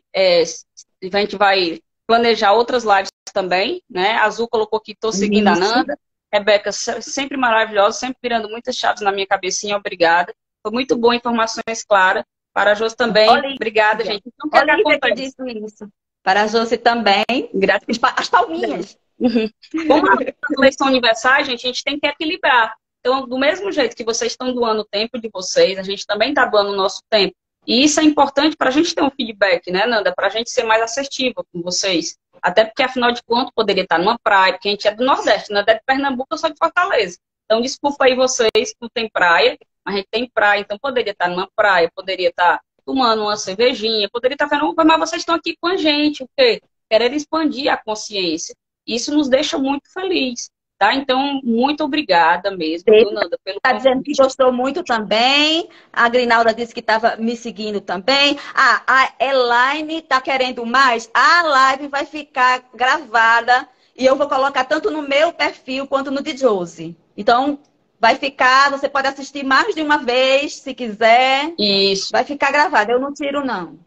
planejar outras lives também, né? A Azul colocou aqui, tô seguindo a Isso. Nanda. Rebeca, sempre maravilhosa, sempre virando muitas chaves na minha cabecinha, obrigada. Foi muito boa, informações claras. Para a Josi também, Olivia, obrigada, gente. Então, o que é que Olivia que acontece? disse isso. Para a Josi também. Gratidão. As palminhas. Uhum. Como as leis são universais, gente, a gente tem que equilibrar. Então, do mesmo jeito que vocês estão doando o tempo de vocês, a gente também está doando o nosso tempo. E isso é importante para a gente ter um feedback, né, Nanda? Para a gente ser mais assertiva com vocês. Até porque, afinal de contas, poderia estar numa praia, porque a gente é do Nordeste, Nanda é de Pernambuco, eu sou de Fortaleza. Então, desculpa aí vocês que não tem praia, mas a gente tem praia, então poderia estar numa praia, poderia estar tomando uma cervejinha, poderia estar fazendo uma, mas vocês estão aqui com a gente, o quê? Querendo expandir a consciência. Isso nos deixa muito felizes, tá? Então, muito obrigada mesmo, viu, Nanda, pelo Está dizendo que convite. gostou muito também. A Grinalda disse que estava me seguindo também. Ah, a Elaine está querendo mais. A live vai ficar gravada e eu vou colocar tanto no meu perfil quanto no de Josi. Então, vai ficar, você pode assistir mais de uma vez, se quiser. Isso. Vai ficar gravada, eu não tiro, não.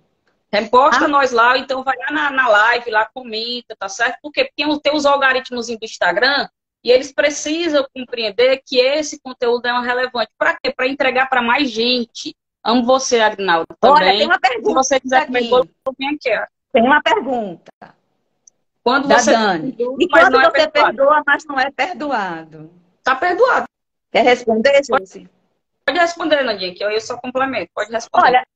Reposta Ah, nós lá, então vai lá na live, lá comenta, tá certo? Porque tem os algoritmos do Instagram e eles precisam compreender que esse conteúdo é um relevante. Para quê? Para entregar para mais gente. Amo você, Agnaldo, olha, tem também. uma Se você pergunta quiser comer aqui. bolo, vem aqui, ó. Tem uma pergunta Quando da você Dani. perdoa, E mas quando não é você perdoado. perdoa, mas não é perdoado? Tá perdoado. Quer responder, Josi? Pode responder, Nandinha, que eu só complemento. Pode responder. Olha,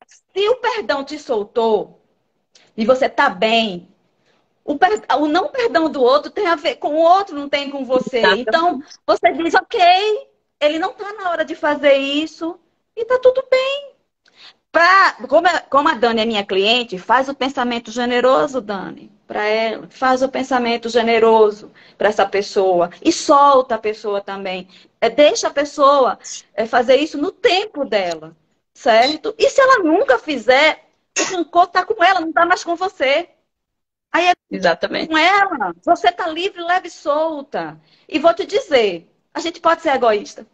se o perdão te soltou e você está bem, o não perdão do outro tem a ver com o outro, não tem com você. Então, Exatamente. você diz, ok, ele não está na hora de fazer isso e está tudo bem. Como a Dani é minha cliente, faz o pensamento generoso, Dani, para ela. Faz o pensamento generoso para essa pessoa. E solta a pessoa também. Deixa a pessoa fazer isso no tempo dela, certo? E se ela nunca fizer, o rancor está com ela, não está mais com você. Aí é Exatamente. com ela. Você está livre, leve e solta. E vou te dizer, a gente pode ser egoísta,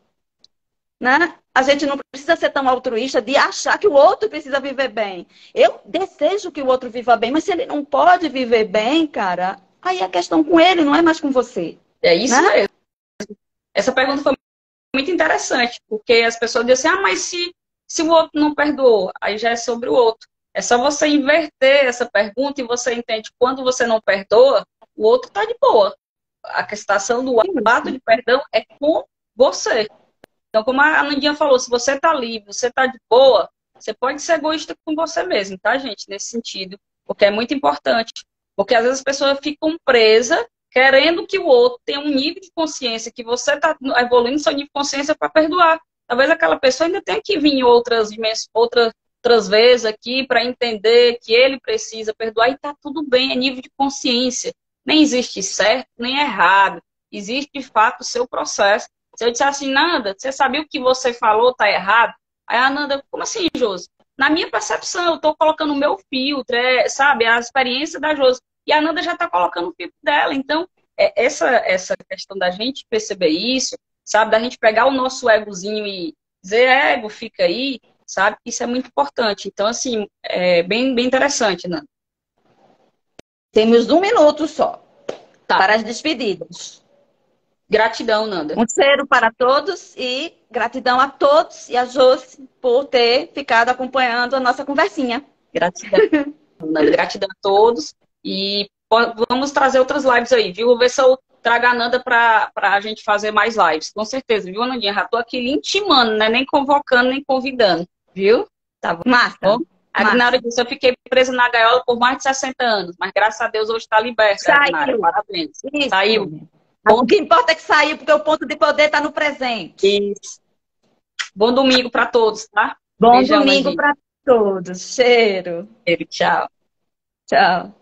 né? A gente não precisa ser tão altruísta de achar que o outro precisa viver bem. Eu desejo que o outro viva bem, mas se ele não pode viver bem, cara, aí a questão com ele não é mais com você, É isso né? mesmo. Essa pergunta foi muito interessante, porque as pessoas dizem assim, mas se o outro não perdoou, aí já é sobre o outro. É só você inverter essa pergunta e você entende que quando você não perdoa, o outro está de boa. A questão do ato de perdão é com você. Então, como a Nandinha falou, se você está livre, você está de boa, você pode ser egoísta com você mesmo, tá, gente? Nesse sentido. Porque é muito importante. Porque às vezes as pessoas ficam presas querendo que o outro tenha um nível de consciência, que você está evoluindo seu nível de consciência para perdoar. Talvez aquela pessoa ainda tenha que vir em outras dimensões, outras vezes aqui para entender que ele precisa perdoar e está tudo bem, é nível de consciência. Nem existe certo, nem errado. Existe, de fato, o seu processo. Se eu disser assim, Nanda, você sabia o que você falou está errado? Aí a Nanda, como assim, Josi? Na minha percepção, eu estou colocando o meu filtro, sabe, a experiência da Josi. E a Nanda já está colocando o filtro dela. Então, essa questão da gente perceber isso, sabe, da gente pegar o nosso egozinho e dizer, ego, fica aí, sabe, isso é muito importante. Então, assim, é bem interessante, Nanda. Temos 1 minuto só Tá. para as despedidas. Gratidão, Nanda. Um cheiro para todos e gratidão a todos e a Josi por ter ficado acompanhando a nossa conversinha. Gratidão, Nanda. Gratidão a todos. E vamos trazer outras lives aí, viu? Vou ver se eu trago a Nanda para a gente fazer mais lives. Com certeza, viu, Nandinha? Já tô aqui lhe intimando, né? Nem convocando, nem convidando, viu? Tá bom? Massa. Agnaldo disse, eu fiquei presa na gaiola por mais de 60 anos, mas graças a Deus hoje está liberta, Agnaldo. Parabéns. Isso. Saiu. O que importa é que saiu, porque o ponto de poder está no presente. Isso. Bom domingo para todos, tá? Bom Beijão, domingo para todos. Cheiro. Tchau. Tchau.